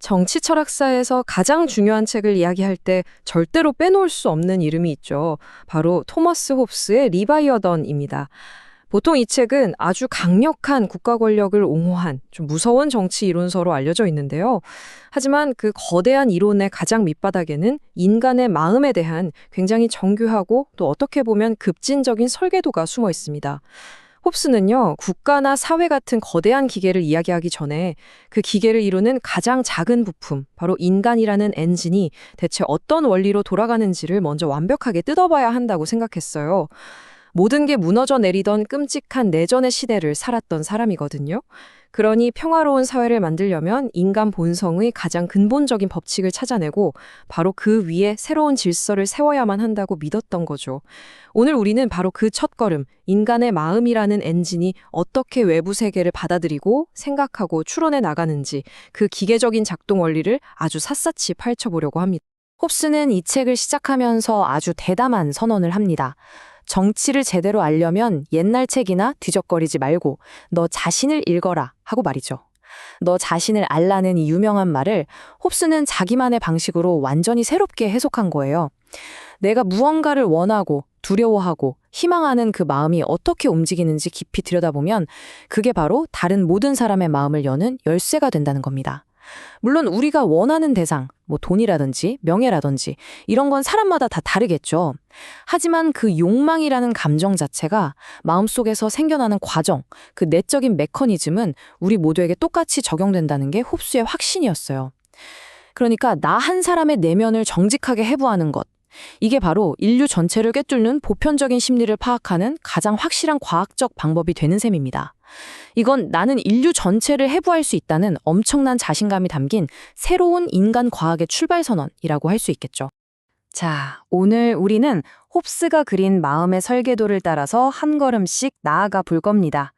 정치 철학사에서 가장 중요한 책을 이야기할 때 절대로 빼놓을 수 없는 이름이 있죠. 바로 토머스 홉스의 리바이어던입니다. 보통 이 책은 아주 강력한 국가 권력을 옹호한 좀 무서운 정치 이론서로 알려져 있는데요. 하지만 그 거대한 이론의 가장 밑바닥에는 인간의 마음에 대한 굉장히 정교하고 또 어떻게 보면 급진적인 설계도가 숨어 있습니다. 홉스는요, 국가나 사회 같은 거대한 기계를 이야기하기 전에 그 기계를 이루는 가장 작은 부품, 바로 인간이라는 엔진이 대체 어떤 원리로 돌아가는지를 먼저 완벽하게 뜯어봐야 한다고 생각했어요. 모든 게 무너져 내리던 끔찍한 내전의 시대를 살았던 사람이거든요. 그러니 평화로운 사회를 만들려면 인간 본성의 가장 근본적인 법칙을 찾아내고 바로 그 위에 새로운 질서를 세워야만 한다고 믿었던 거죠. 오늘 우리는 바로 그 첫걸음, 인간의 마음이라는 엔진이 어떻게 외부 세계를 받아들이고 생각하고 추론해 나가는지 그 기계적인 작동 원리를 아주 샅샅이 파헤쳐보려고 합니다. 홉스는 이 책을 시작하면서 아주 대담한 선언을 합니다. 정치를 제대로 알려면 옛날 책이나 뒤적거리지 말고 너 자신을 읽어라 하고 말이죠. 너 자신을 알라는 이 유명한 말을 홉스는 자기만의 방식으로 완전히 새롭게 해석한 거예요. 내가 무언가를 원하고 두려워하고 희망하는 그 마음이 어떻게 움직이는지 깊이 들여다보면 그게 바로 다른 모든 사람의 마음을 여는 열쇠가 된다는 겁니다. 물론 우리가 원하는 대상, 돈이라든지 명예라든지 이런 건 사람마다 다 다르겠죠. 하지만 그 욕망이라는 감정 자체가 마음속에서 생겨나는 과정, 그 내적인 메커니즘은 우리 모두에게 똑같이 적용된다는 게 홉스의 확신이었어요. 그러니까 나 한 사람의 내면을 정직하게 해부하는 것, 이게 바로 인류 전체를 꿰뚫는 보편적인 심리를 파악하는 가장 확실한 과학적 방법이 되는 셈입니다. 이건 나는 인류 전체를 해부할 수 있다는 엄청난 자신감이 담긴 새로운 인간 과학의 출발선언이라고 할 수 있겠죠. 자, 오늘 우리는 홉스가 그린 마음의 설계도를 따라서 한 걸음씩 나아가 볼 겁니다.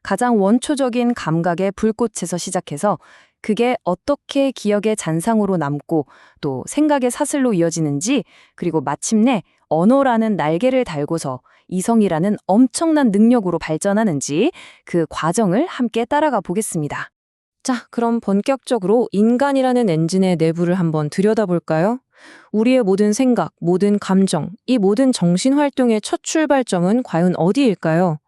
가장 원초적인 감각의 불꽃에서 시작해서 그게 어떻게 기억의 잔상으로 남고 또 생각의 사슬로 이어지는지, 그리고 마침내 언어라는 날개를 달고서 이성이라는 엄청난 능력으로 발전하는지 그 과정을 함께 따라가 보겠습니다. 자, 그럼 본격적으로 인간이라는 엔진의 내부를 한번 들여다볼까요? 우리의 모든 생각, 모든 감정, 이 모든 정신활동의 첫 출발점은 과연 어디일까요?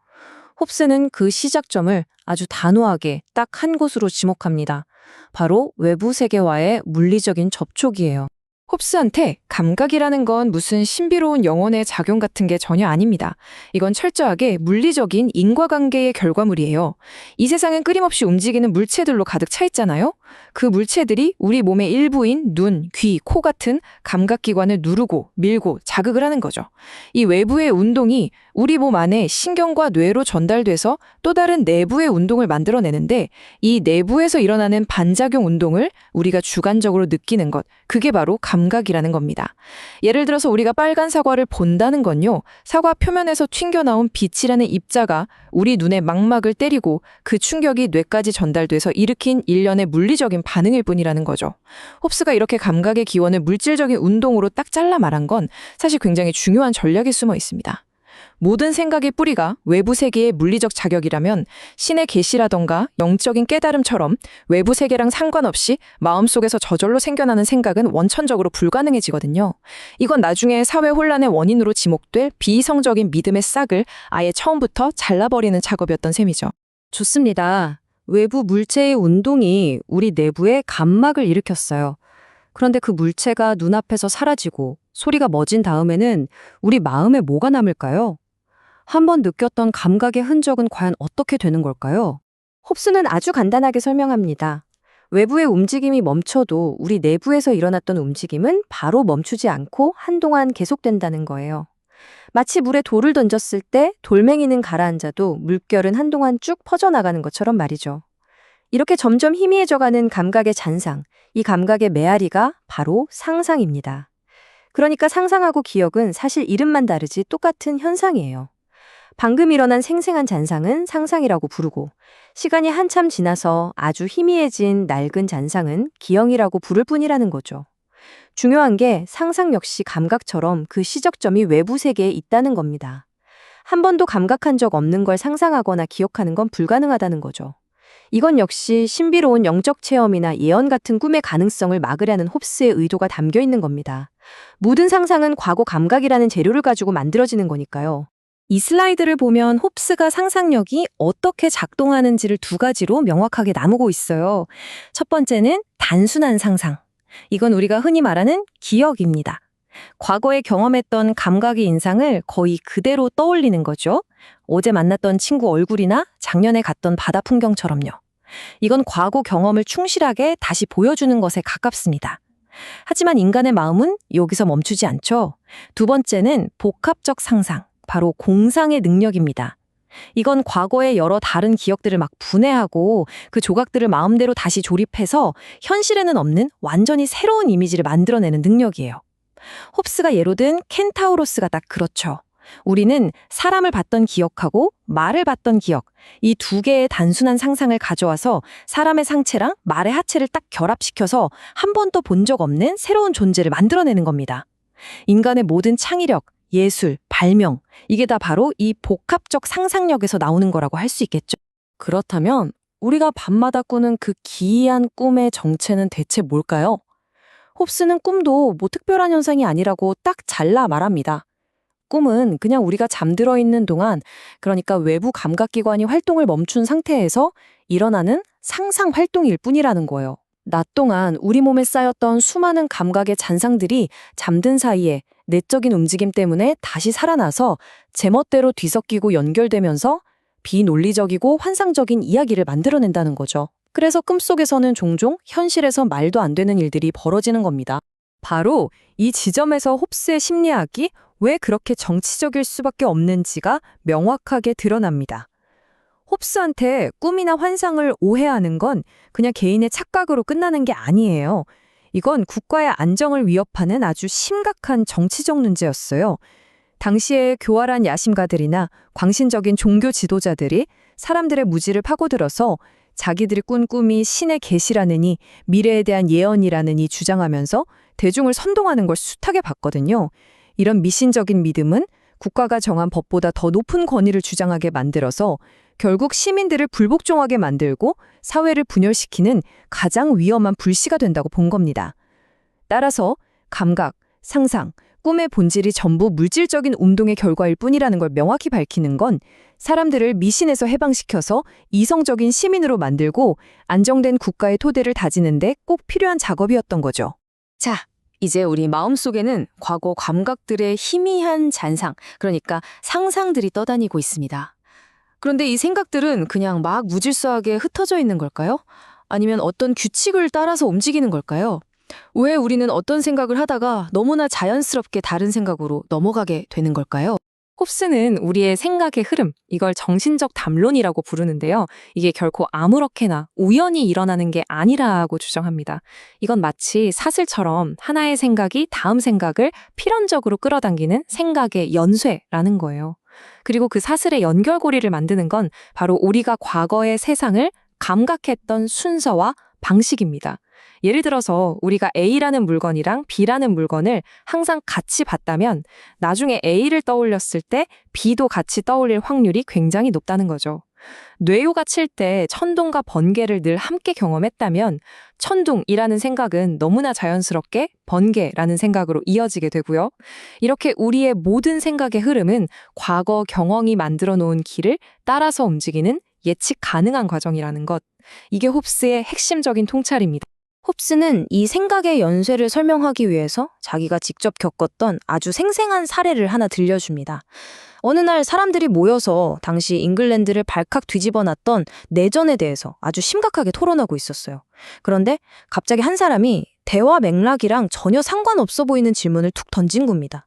홉스는 그 시작점을 아주 단호하게 딱 한 곳으로 지목합니다. 바로 외부 세계와의 물리적인 접촉이에요. 홉스한테 감각이라는 건 무슨 신비로운 영혼의 작용 같은 게 전혀 아닙니다. 이건 철저하게 물리적인 인과관계의 결과물이에요. 이 세상은 끊임없이 움직이는 물체들로 가득 차 있잖아요. 그 물체들이 우리 몸의 일부인 눈, 귀, 코 같은 감각기관을 누르고 밀고 자극을 하는 거죠. 이 외부의 운동이 우리 몸 안에 신경과 뇌로 전달돼서 또 다른 내부의 운동을 만들어내는데, 이 내부에서 일어나는 반작용 운동을 우리가 주관적으로 느끼는 것, 그게 바로 감각이라는 겁니다. 예를 들어서 우리가 빨간 사과를 본다는 건요, 사과 표면에서 튕겨나온 빛이라는 입자가 우리 눈의 망막을 때리고 그 충격이 뇌까지 전달돼서 일으킨 일련의 물리적인 반응일 뿐이라는 거죠. 홉스가 이렇게 감각의 기원을 물질적인 운동으로 딱 잘라 말한 건 사실 굉장히 중요한 전략이 숨어 있습니다. 모든 생각의 뿌리가 외부 세계의 물리적 자격이라면 신의 계시라던가 영적인 깨달음처럼 외부 세계랑 상관없이 마음속에서 저절로 생겨나는 생각은 원천적으로 불가능해지거든요. 이건 나중에 사회 혼란의 원인으로 지목될 비이성적인 믿음의 싹을 아예 처음부터 잘라버리는 작업이었던 셈이죠. 좋습니다. 외부 물체의 운동이 우리 내부에 감막을 일으켰어요. 그런데 그 물체가 눈앞에서 사라지고 소리가 멎은 다음에는 우리 마음에 뭐가 남을까요? 한번 느꼈던 감각의 흔적은 과연 어떻게 되는 걸까요? 홉스는 아주 간단하게 설명합니다. 외부의 움직임이 멈춰도 우리 내부에서 일어났던 움직임은 바로 멈추지 않고 한동안 계속된다는 거예요. 마치 물에 돌을 던졌을 때 돌멩이는 가라앉아도 물결은 한동안 쭉 퍼져나가는 것처럼 말이죠. 이렇게 점점 희미해져가는 감각의 잔상, 이 감각의 메아리가 바로 상상입니다. 그러니까 상상하고 기억은 사실 이름만 다르지 똑같은 현상이에요. 방금 일어난 생생한 잔상은 상상이라고 부르고, 시간이 한참 지나서 아주 희미해진 낡은 잔상은 기억이라고 부를 뿐이라는 거죠. 중요한 게 상상 역시 감각처럼 그 시작점이 외부 세계에 있다는 겁니다. 한 번도 감각한 적 없는 걸 상상하거나 기억하는 건 불가능하다는 거죠. 이건 역시 신비로운 영적 체험이나 예언 같은 꿈의 가능성을 막으려는 홉스의 의도가 담겨 있는 겁니다. 모든 상상은 과거 감각이라는 재료를 가지고 만들어지는 거니까요. 이 슬라이드를 보면 홉스가 상상력이 어떻게 작동하는지를 두 가지로 명확하게 나누고 있어요. 첫 번째는 단순한 상상. 이건 우리가 흔히 말하는 기억입니다. 과거에 경험했던 감각의 인상을 거의 그대로 떠올리는 거죠. 어제 만났던 친구 얼굴이나 작년에 갔던 바다 풍경처럼요. 이건 과거 경험을 충실하게 다시 보여주는 것에 가깝습니다. 하지만 인간의 마음은 여기서 멈추지 않죠. 두 번째는 복합적 상상, 바로 공상의 능력입니다. 이건 과거의 여러 다른 기억들을 막 분해하고 그 조각들을 마음대로 다시 조립해서 현실에는 없는 완전히 새로운 이미지를 만들어내는 능력이에요. 홉스가 예로 든 켄타우로스가 딱 그렇죠. 우리는 사람을 봤던 기억하고 말을 봤던 기억, 이 두 개의 단순한 상상을 가져와서 사람의 상체랑 말의 하체를 딱 결합시켜서 한 번도 본 적 없는 새로운 존재를 만들어내는 겁니다. 인간의 모든 창의력, 예술, 발명, 이게 다 바로 이 복합적 상상력에서 나오는 거라고 할 수 있겠죠. 그렇다면 우리가 밤마다 꾸는 그 기이한 꿈의 정체는 대체 뭘까요? 홉스는 꿈도 뭐 특별한 현상이 아니라고 딱 잘라 말합니다. 꿈은 그냥 우리가 잠들어 있는 동안, 그러니까 외부 감각기관이 활동을 멈춘 상태에서 일어나는 상상 활동일 뿐이라는 거예요. 낮 동안 우리 몸에 쌓였던 수많은 감각의 잔상들이 잠든 사이에 내적인 움직임 때문에 다시 살아나서 제멋대로 뒤섞이고 연결되면서 비논리적이고 환상적인 이야기를 만들어낸다는 거죠. 그래서 꿈속에서는 종종 현실에서 말도 안 되는 일들이 벌어지는 겁니다. 바로 이 지점에서 홉스의 심리학이 왜 그렇게 정치적일 수밖에 없는지가 명확하게 드러납니다. 홉스한테 꿈이나 환상을 오해하는 건 그냥 개인의 착각으로 끝나는 게 아니에요. 이건 국가의 안정을 위협하는 아주 심각한 정치적 문제였어요. 당시에 교활한 야심가들이나 광신적인 종교 지도자들이 사람들의 무지를 파고들어서 자기들이 꾼 꿈이 신의 계시라느니 미래에 대한 예언이라느니 주장하면서 대중을 선동하는 걸 숱하게 봤거든요. 이런 미신적인 믿음은 국가가 정한 법보다 더 높은 권위를 주장하게 만들어서 결국 시민들을 불복종하게 만들고 사회를 분열시키는 가장 위험한 불씨가 된다고 본 겁니다. 따라서 감각, 상상, 꿈의 본질이 전부 물질적인 운동의 결과일 뿐이라는 걸 명확히 밝히는 건 사람들을 미신에서 해방시켜서 이성적인 시민으로 만들고 안정된 국가의 토대를 다지는데 꼭 필요한 작업이었던 거죠. 자, 이제 우리 마음속에는 과거 감각들의 희미한 잔상, 그러니까 상상들이 떠다니고 있습니다. 그런데 이 생각들은 그냥 막 무질서하게 흩어져 있는 걸까요? 아니면 어떤 규칙을 따라서 움직이는 걸까요? 왜 우리는 어떤 생각을 하다가 너무나 자연스럽게 다른 생각으로 넘어가게 되는 걸까요? 홉스는 우리의 생각의 흐름, 이걸 정신적 담론이라고 부르는데요. 이게 결코 아무렇게나 우연히 일어나는 게 아니라고 주장합니다. 이건 마치 사슬처럼 하나의 생각이 다음 생각을 필연적으로 끌어당기는 생각의 연쇄라는 거예요. 그리고 그 사슬의 연결고리를 만드는 건 바로 우리가 과거의 세상을 감각했던 순서와 방식입니다. 예를 들어서 우리가 A라는 물건이랑 B라는 물건을 항상 같이 봤다면 나중에 A를 떠올렸을 때 B도 같이 떠올릴 확률이 굉장히 높다는 거죠. 뇌요가 칠 때 천둥과 번개를 늘 함께 경험했다면 천둥이라는 생각은 너무나 자연스럽게 번개라는 생각으로 이어지게 되고요. 이렇게 우리의 모든 생각의 흐름은 과거 경험이 만들어 놓은 길을 따라서 움직이는 예측 가능한 과정이라는 것. 이게 홉스의 핵심적인 통찰입니다. 홉스는 이 생각의 연쇄를 설명하기 위해서 자기가 직접 겪었던 아주 생생한 사례를 하나 들려줍니다. 어느 날 사람들이 모여서 당시 잉글랜드를 발칵 뒤집어 놨던 내전에 대해서 아주 심각하게 토론하고 있었어요. 그런데 갑자기 한 사람이 대화 맥락이랑 전혀 상관없어 보이는 질문을 툭 던진 겁니다.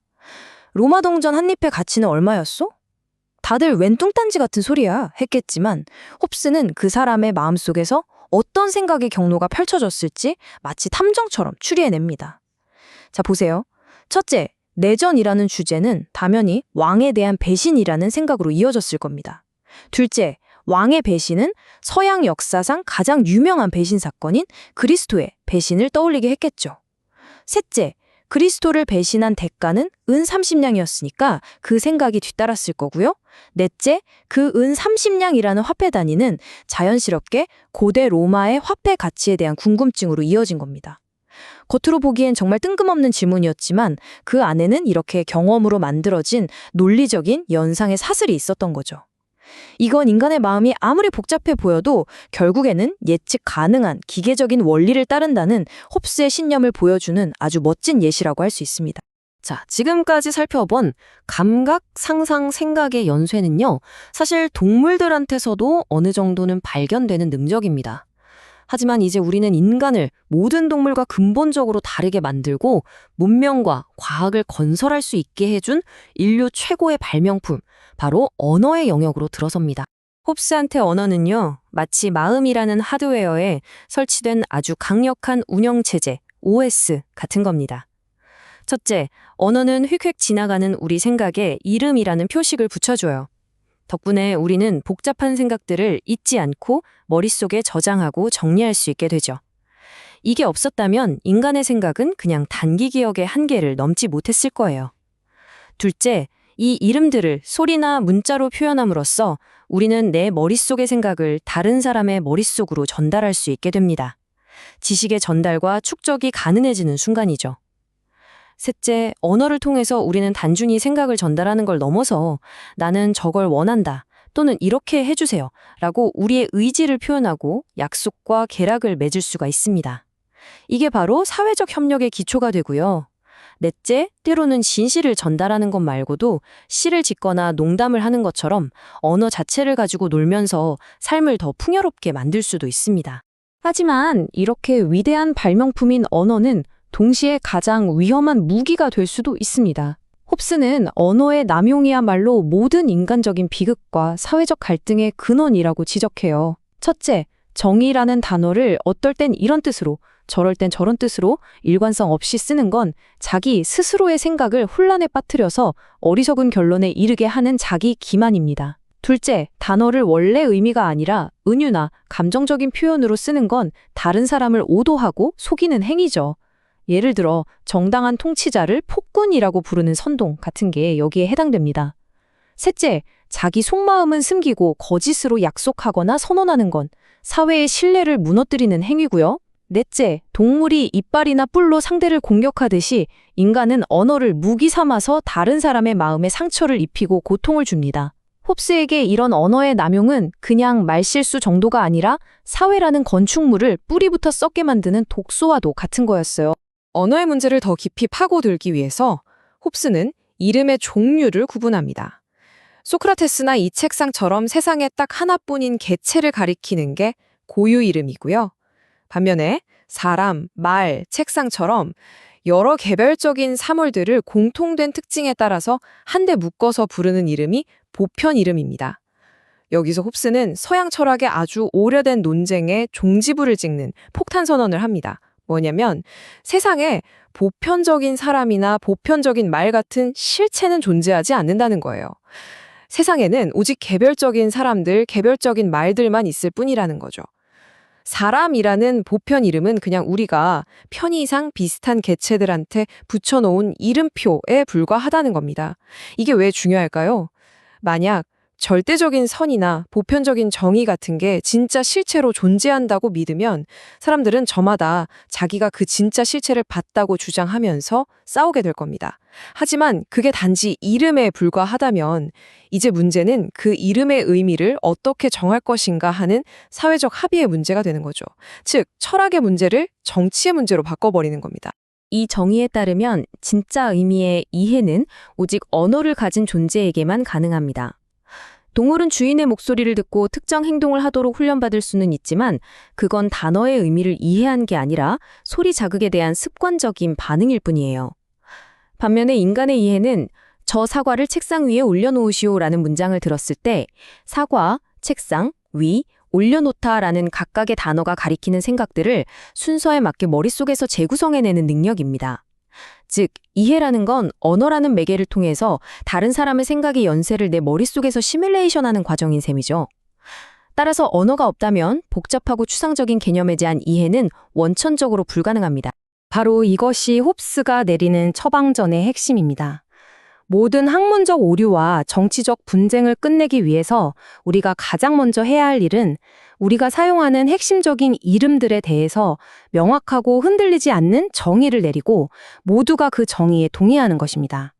로마 동전 한 잎의 가치는 얼마였어? 다들 웬 뚱딴지 같은 소리야 했겠지만 홉스는 그 사람의 마음속에서 어떤 생각의 경로가 펼쳐졌을지 마치 탐정처럼 추리해냅니다. 자, 보세요. 첫째, 내전이라는 주제는 당연히 왕에 대한 배신이라는 생각으로 이어졌을 겁니다. 둘째, 왕의 배신은 서양 역사상 가장 유명한 배신 사건인 그리스도의 배신을 떠올리게 했겠죠. 셋째, 그리스도를 배신한 대가는 은 30냥이었으니까 그 생각이 뒤따랐을 거고요. 넷째, 그 은 30냥이라는 화폐 단위는 자연스럽게 고대 로마의 화폐 가치에 대한 궁금증으로 이어진 겁니다. 겉으로 보기엔 정말 뜬금없는 질문이었지만 그 안에는 이렇게 경험으로 만들어진 논리적인 연상의 사슬이 있었던 거죠. 이건 인간의 마음이 아무리 복잡해 보여도 결국에는 예측 가능한 기계적인 원리를 따른다는 홉스의 신념을 보여주는 아주 멋진 예시라고 할 수 있습니다. 자, 지금까지 살펴본 감각, 상상, 생각의 연쇄는요, 사실 동물들한테서도 어느 정도는 발견되는 능력입니다. 하지만 이제 우리는 인간을 모든 동물과 근본적으로 다르게 만들고 문명과 과학을 건설할 수 있게 해준 인류 최고의 발명품, 바로 언어의 영역으로 들어섭니다. 홉스한테 언어는요, 마치 마음이라는 하드웨어에 설치된 아주 강력한 운영체제, OS 같은 겁니다. 첫째, 언어는 휙휙 지나가는 우리 생각에 이름이라는 표식을 붙여줘요. 덕분에 우리는 복잡한 생각들을 잊지 않고 머릿속에 저장하고 정리할 수 있게 되죠. 이게 없었다면 인간의 생각은 그냥 단기 기억의 한계를 넘지 못했을 거예요. 둘째, 이 이름들을 소리나 문자로 표현함으로써 우리는 내 머릿속의 생각을 다른 사람의 머릿속으로 전달할 수 있게 됩니다. 지식의 전달과 축적이 가능해지는 순간이죠. 셋째, 언어를 통해서 우리는 단순히 생각을 전달하는 걸 넘어서 나는 저걸 원한다 또는 이렇게 해주세요 라고 우리의 의지를 표현하고 약속과 계략을 맺을 수가 있습니다. 이게 바로 사회적 협력의 기초가 되고요. 넷째, 때로는 진실을 전달하는 것 말고도 시를 짓거나 농담을 하는 것처럼 언어 자체를 가지고 놀면서 삶을 더 풍요롭게 만들 수도 있습니다. 하지만 이렇게 위대한 발명품인 언어는 동시에 가장 위험한 무기가 될 수도 있습니다. 홉스는 언어의 남용이야말로 모든 인간적인 비극과 사회적 갈등의 근원이라고 지적해요. 첫째, 정의라는 단어를 어떨 땐 이런 뜻으로, 저럴 땐 저런 뜻으로 일관성 없이 쓰는 건 자기 스스로의 생각을 혼란에 빠뜨려서 어리석은 결론에 이르게 하는 자기 기만입니다. 둘째, 단어를 원래 의미가 아니라 은유나 감정적인 표현으로 쓰는 건 다른 사람을 오도하고 속이는 행위죠. 예를 들어 정당한 통치자를 폭군이라고 부르는 선동 같은 게 여기에 해당됩니다. 셋째, 자기 속마음은 숨기고 거짓으로 약속하거나 선언하는 건 사회의 신뢰를 무너뜨리는 행위고요. 넷째, 동물이 이빨이나 뿔로 상대를 공격하듯이 인간은 언어를 무기 삼아서 다른 사람의 마음에 상처를 입히고 고통을 줍니다. 홉스에게 이런 언어의 남용은 그냥 말실수 정도가 아니라 사회라는 건축물을 뿌리부터 썩게 만드는 독소와도 같은 거였어요. 언어의 문제를 더 깊이 파고들기 위해서 홉스는 이름의 종류를 구분합니다. 소크라테스나 이 책상처럼 세상에 딱 하나뿐인 개체를 가리키는 게 고유 이름이고요. 반면에 사람, 말, 책상처럼 여러 개별적인 사물들을 공통된 특징에 따라서 한데 묶어서 부르는 이름이 보편 이름입니다. 여기서 홉스는 서양 철학의 아주 오래된 논쟁에 종지부를 찍는 폭탄 선언을 합니다. 뭐냐면 세상에 보편적인 사람이나 보편적인 말 같은 실체는 존재하지 않는다는 거예요. 세상에는 오직 개별적인 사람들, 개별적인 말들만 있을 뿐이라는 거죠. 사람이라는 보편 이름은 그냥 우리가 편의상 비슷한 개체들한테 붙여놓은 이름표에 불과하다는 겁니다. 이게 왜 중요할까요? 만약 절대적인 선이나 보편적인 정의 같은 게 진짜 실체로 존재한다고 믿으면 사람들은 저마다 자기가 그 진짜 실체를 봤다고 주장하면서 싸우게 될 겁니다. 하지만 그게 단지 이름에 불과하다면 이제 문제는 그 이름의 의미를 어떻게 정할 것인가 하는 사회적 합의의 문제가 되는 거죠. 즉, 철학의 문제를 정치의 문제로 바꿔버리는 겁니다. 이 정의에 따르면 진짜 의미의 이해는 오직 언어를 가진 존재에게만 가능합니다. 동물은 주인의 목소리를 듣고 특정 행동을 하도록 훈련받을 수는 있지만 그건 단어의 의미를 이해한 게 아니라 소리 자극에 대한 습관적인 반응일 뿐이에요. 반면에 인간의 이해는 저 사과를 책상 위에 올려놓으시오라는 문장을 들었을 때 사과, 책상, 위, 올려놓다라는 각각의 단어가 가리키는 생각들을 순서에 맞게 머릿속에서 재구성해내는 능력입니다. 즉, 이해라는 건 언어라는 매개를 통해서 다른 사람의 생각의 연쇄를 내 머릿속에서 시뮬레이션하는 과정인 셈이죠. 따라서 언어가 없다면 복잡하고 추상적인 개념에 대한 이해는 원천적으로 불가능합니다. 바로 이것이 홉스가 내리는 처방전의 핵심입니다. 모든 학문적 오류와 정치적 분쟁을 끝내기 위해서 우리가 가장 먼저 해야 할 일은 우리가 사용하는 핵심적인 이름들에 대해서 명확하고 흔들리지 않는 정의를 내리고 모두가 그 정의에 동의하는 것입니다.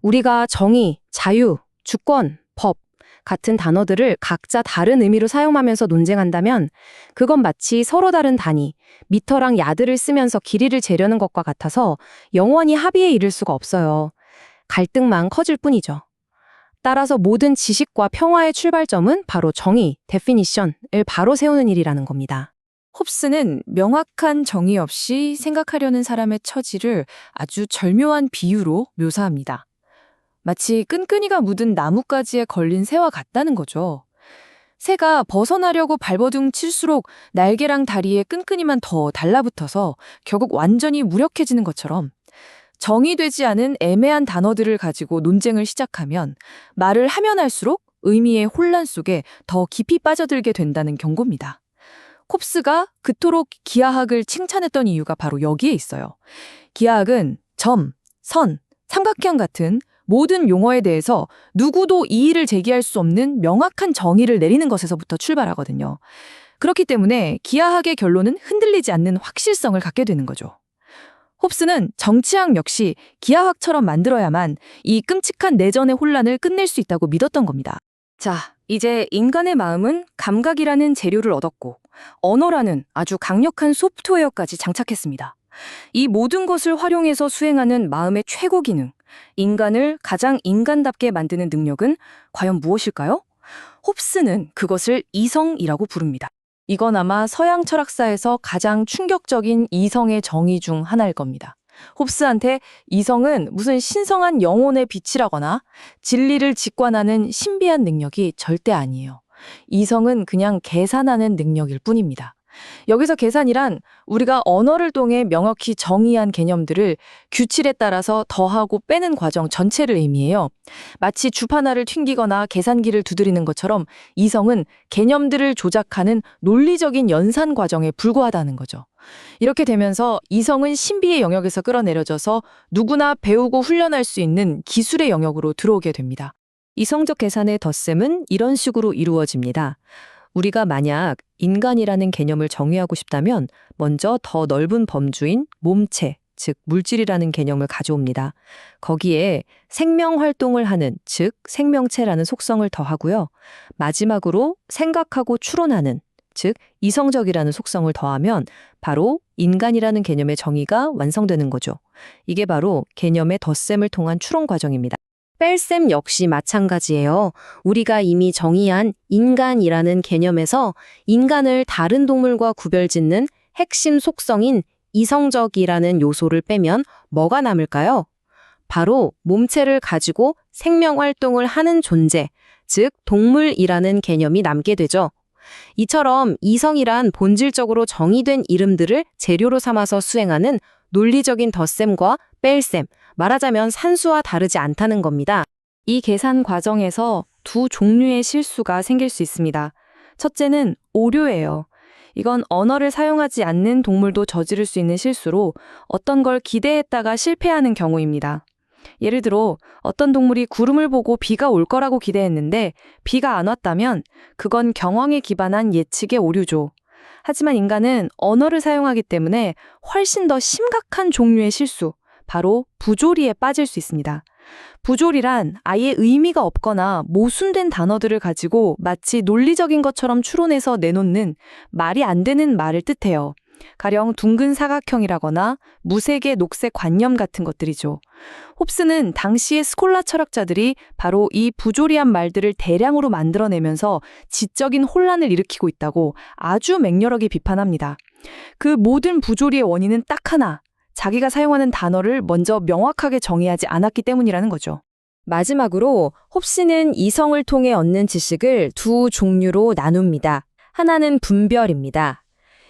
우리가 정의, 자유, 주권, 법 같은 단어들을 각자 다른 의미로 사용하면서 논쟁한다면 그건 마치 서로 다른 단위, 미터랑 야드를 쓰면서 길이를 재려는 것과 같아서 영원히 합의에 이를 수가 없어요. 갈등만 커질 뿐이죠. 따라서 모든 지식과 평화의 출발점은 바로 정의, definition을 바로 세우는 일이라는 겁니다. 홉스는 명확한 정의 없이 생각하려는 사람의 처지를 아주 절묘한 비유로 묘사합니다. 마치 끈끈이가 묻은 나뭇가지에 걸린 새와 같다는 거죠. 새가 벗어나려고 발버둥 칠수록 날개랑 다리에 끈끈이만 더 달라붙어서 결국 완전히 무력해지는 것처럼 정의되지 않은 애매한 단어들을 가지고 논쟁을 시작하면 말을 하면 할수록 의미의 혼란 속에 더 깊이 빠져들게 된다는 경고입니다. 홉스가 그토록 기하학을 칭찬했던 이유가 바로 여기에 있어요. 기하학은 점, 선, 삼각형 같은 모든 용어에 대해서 누구도 이의를 제기할 수 없는 명확한 정의를 내리는 것에서부터 출발하거든요. 그렇기 때문에 기하학의 결론은 흔들리지 않는 확실성을 갖게 되는 거죠. 홉스는 정치학 역시 기하학처럼 만들어야만 이 끔찍한 내전의 혼란을 끝낼 수 있다고 믿었던 겁니다. 자, 이제 인간의 마음은 감각이라는 재료를 얻었고 언어라는 아주 강력한 소프트웨어까지 장착했습니다. 이 모든 것을 활용해서 수행하는 마음의 최고 기능, 인간을 가장 인간답게 만드는 능력은 과연 무엇일까요? 홉스는 그것을 이성이라고 부릅니다. 이건 아마 서양 철학사에서 가장 충격적인 이성의 정의 중 하나일 겁니다. 홉스한테 이성은 무슨 신성한 영혼의 빛이라거나 진리를 직관하는 신비한 능력이 절대 아니에요. 이성은 그냥 계산하는 능력일 뿐입니다. 여기서 계산이란 우리가 언어를 통해 명확히 정의한 개념들을 규칙에 따라서 더하고 빼는 과정 전체를 의미해요. 마치 주파나를 튕기거나 계산기를 두드리는 것처럼 이성은 개념들을 조작하는 논리적인 연산 과정에 불과하다는 거죠. 이렇게 되면서 이성은 신비의 영역에서 끌어내려져서 누구나 배우고 훈련할 수 있는 기술의 영역으로 들어오게 됩니다. 이성적 계산의 덧셈은 이런 식으로 이루어집니다. 우리가 만약 인간이라는 개념을 정의하고 싶다면 먼저 더 넓은 범주인 몸체, 즉 물질이라는 개념을 가져옵니다. 거기에 생명 활동을 하는, 즉 생명체라는 속성을 더하고요. 마지막으로 생각하고 추론하는, 즉 이성적이라는 속성을 더하면 바로 인간이라는 개념의 정의가 완성되는 거죠. 이게 바로 개념의 덧셈을 통한 추론 과정입니다. 뺄셈 역시 마찬가지예요. 우리가 이미 정의한 인간이라는 개념에서 인간을 다른 동물과 구별짓는 핵심 속성인 이성적이라는 요소를 빼면 뭐가 남을까요? 바로 몸체를 가지고 생명 활동을 하는 존재, 즉 동물이라는 개념이 남게 되죠. 이처럼 이성이란 본질적으로 정의된 이름들을 재료로 삼아서 수행하는 논리적인 덧셈과 뺄셈, 말하자면 산수와 다르지 않다는 겁니다. 이 계산 과정에서 두 종류의 실수가 생길 수 있습니다. 첫째는 오류예요. 이건 언어를 사용하지 않는 동물도 저지를 수 있는 실수로 어떤 걸 기대했다가 실패하는 경우입니다. 예를 들어 어떤 동물이 구름을 보고 비가 올 거라고 기대했는데 비가 안 왔다면 그건 경황에 기반한 예측의 오류죠. 하지만 인간은 언어를 사용하기 때문에 훨씬 더 심각한 종류의 실수, 바로 부조리에 빠질 수 있습니다. 부조리란 아예 의미가 없거나 모순된 단어들을 가지고 마치 논리적인 것처럼 추론해서 내놓는 말이 안 되는 말을 뜻해요. 가령 둥근 사각형이라거나 무색의 녹색 관념 같은 것들이죠. 홉스는 당시의 스콜라 철학자들이 바로 이 부조리한 말들을 대량으로 만들어내면서 지적인 혼란을 일으키고 있다고 아주 맹렬하게 비판합니다. 그 모든 부조리의 원인은 딱 하나, 자기가 사용하는 단어를 먼저 명확하게 정의하지 않았기 때문이라는 거죠. 마지막으로 홉스는 이성을 통해 얻는 지식을 두 종류로 나눕니다. 하나는 분별입니다.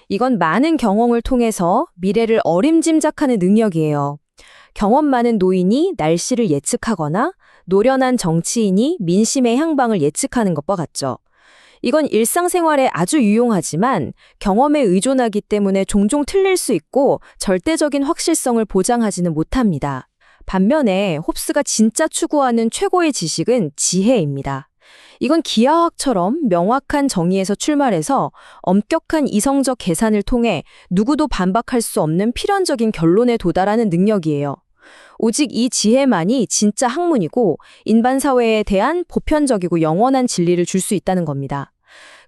이건 많은 경험을 통해서 미래를 어림짐작하는 능력이에요. 경험 많은 노인이 날씨를 예측하거나 노련한 정치인이 민심의 향방을 예측하는 것과 같죠. 이건 일상생활에 아주 유용하지만 경험에 의존하기 때문에 종종 틀릴 수 있고 절대적인 확실성을 보장하지는 못합니다. 반면에 홉스가 진짜 추구하는 최고의 지식은 지혜입니다. 이건 기하학처럼 명확한 정의에서 출발해서 엄격한 이성적 계산을 통해 누구도 반박할 수 없는 필연적인 결론에 도달하는 능력이에요. 오직 이 지혜만이 진짜 학문이고 인반사회에 대한 보편적이고 영원한 진리를 줄 수 있다는 겁니다.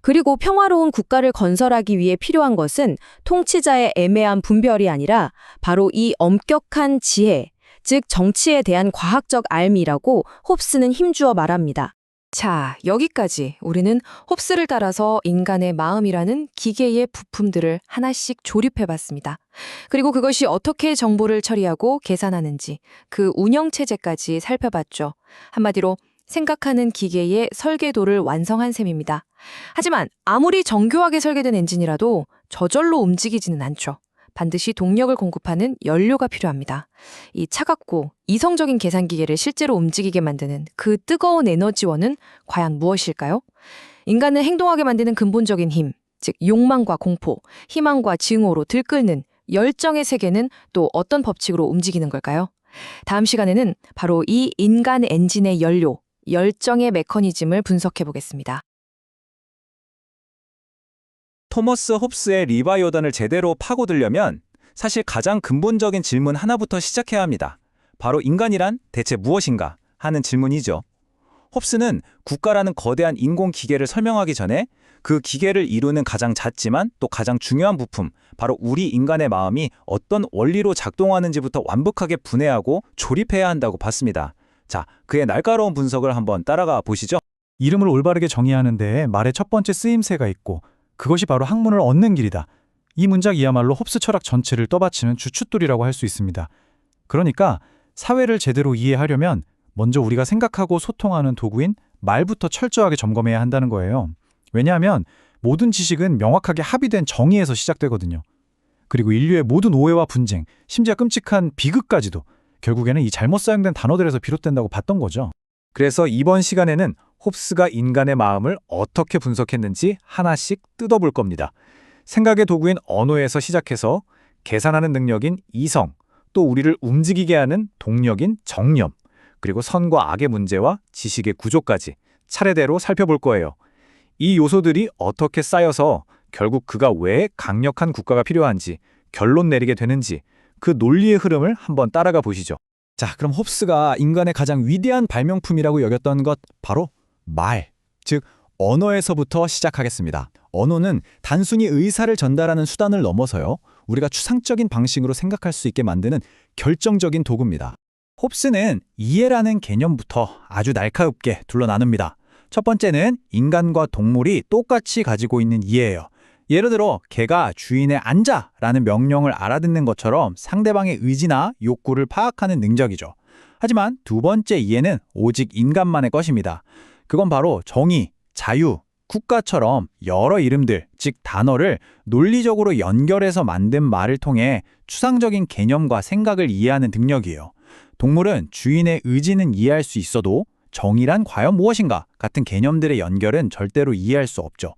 그리고 평화로운 국가를 건설하기 위해 필요한 것은 통치자의 애매한 분별이 아니라 바로 이 엄격한 지혜, 즉 정치에 대한 과학적 알미라고 홉스는 힘주어 말합니다. 자, 여기까지 우리는 홉스를 따라서 인간의 마음이라는 기계의 부품들을 하나씩 조립해봤습니다. 그리고 그것이 어떻게 정보를 처리하고 계산하는지 그 운영체제까지 살펴봤죠. 한마디로 생각하는 기계의 설계도를 완성한 셈입니다. 하지만 아무리 정교하게 설계된 엔진이라도 저절로 움직이지는 않죠. 반드시 동력을 공급하는 연료가 필요합니다. 이 차갑고 이성적인 계산기계를 실제로 움직이게 만드는 그 뜨거운 에너지원은 과연 무엇일까요? 인간을 행동하게 만드는 근본적인 힘, 즉 욕망과 공포, 희망과 증오로 들끓는 열정의 세계는 또 어떤 법칙으로 움직이는 걸까요? 다음 시간에는 바로 이 인간 엔진의 연료, 열정의 메커니즘을 분석해 보겠습니다. 토머스 홉스의 리바이어던을 제대로 파고들려면 사실 가장 근본적인 질문 하나부터 시작해야 합니다. 바로 인간이란 대체 무엇인가 하는 질문이죠. 홉스는 국가라는 거대한 인공기계를 설명하기 전에 그 기계를 이루는 가장 작지만 또 가장 중요한 부품, 바로 우리 인간의 마음이 어떤 원리로 작동하는지부터 완벽하게 분해하고 조립해야 한다고 봤습니다. 자, 그의 날카로운 분석을 한번 따라가 보시죠. 이름을 올바르게 정의하는 데에 말의 첫 번째 쓰임새가 있고 그것이 바로 학문을 얻는 길이다. 이 문장이야말로 홉스 철학 전체를 떠받치는 주춧돌이라고 할 수 있습니다. 그러니까 사회를 제대로 이해하려면 먼저 우리가 생각하고 소통하는 도구인 말부터 철저하게 점검해야 한다는 거예요. 왜냐하면 모든 지식은 명확하게 합의된 정의에서 시작되거든요. 그리고 인류의 모든 오해와 분쟁, 심지어 끔찍한 비극까지도 결국에는 이 잘못 사용된 단어들에서 비롯된다고 봤던 거죠. 그래서 이번 시간에는 홉스가 인간의 마음을 어떻게 분석했는지 하나씩 뜯어볼 겁니다. 생각의 도구인 언어에서 시작해서 계산하는 능력인 이성, 또 우리를 움직이게 하는 동력인 정념, 그리고 선과 악의 문제와 지식의 구조까지 차례대로 살펴볼 거예요. 이 요소들이 어떻게 쌓여서 결국 그가 왜 강력한 국가가 필요한지 결론 내리게 되는지 그 논리의 흐름을 한번 따라가 보시죠. 자, 그럼 홉스가 인간의 가장 위대한 발명품이라고 여겼던 것 바로 말, 즉 언어에서부터 시작하겠습니다. 언어는 단순히 의사를 전달하는 수단을 넘어서요, 우리가 추상적인 방식으로 생각할 수 있게 만드는 결정적인 도구입니다. 홉스는 이해라는 개념부터 아주 날카롭게 둘러 나눕니다. 첫 번째는 인간과 동물이 똑같이 가지고 있는 이해예요. 예를 들어 개가 주인의 앉아라는 명령을 알아듣는 것처럼 상대방의 의지나 욕구를 파악하는 능력이죠. 하지만 두 번째 이해는 오직 인간만의 것입니다. 그건 바로 정의, 자유, 국가처럼 여러 이름들, 즉 단어를 논리적으로 연결해서 만든 말을 통해 추상적인 개념과 생각을 이해하는 능력이에요. 동물은 주인의 의지는 이해할 수 있어도 정의란 과연 무엇인가 같은 개념들의 연결은 절대로 이해할 수 없죠.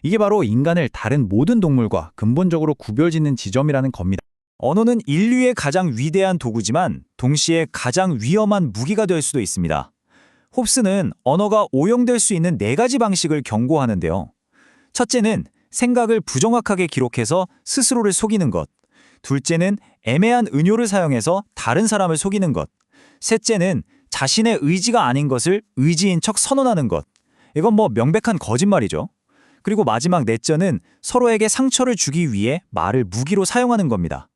이게 바로 인간을 다른 모든 동물과 근본적으로 구별짓는 지점이라는 겁니다. 언어는 인류의 가장 위대한 도구지만 동시에 가장 위험한 무기가 될 수도 있습니다. 홉스는 언어가 오용될 수 있는 4가지 방식을 경고하는데요. 첫째는 생각을 부정확하게 기록해서 스스로를 속이는 것. 둘째는 애매한 은유를 사용해서 다른 사람을 속이는 것. 셋째는 자신의 의지가 아닌 것을 의지인 척 선언하는 것. 이건 명백한 거짓말이죠. 그리고 마지막 넷째는 서로에게 상처를 주기 위해 말을 무기로 사용하는 겁니다.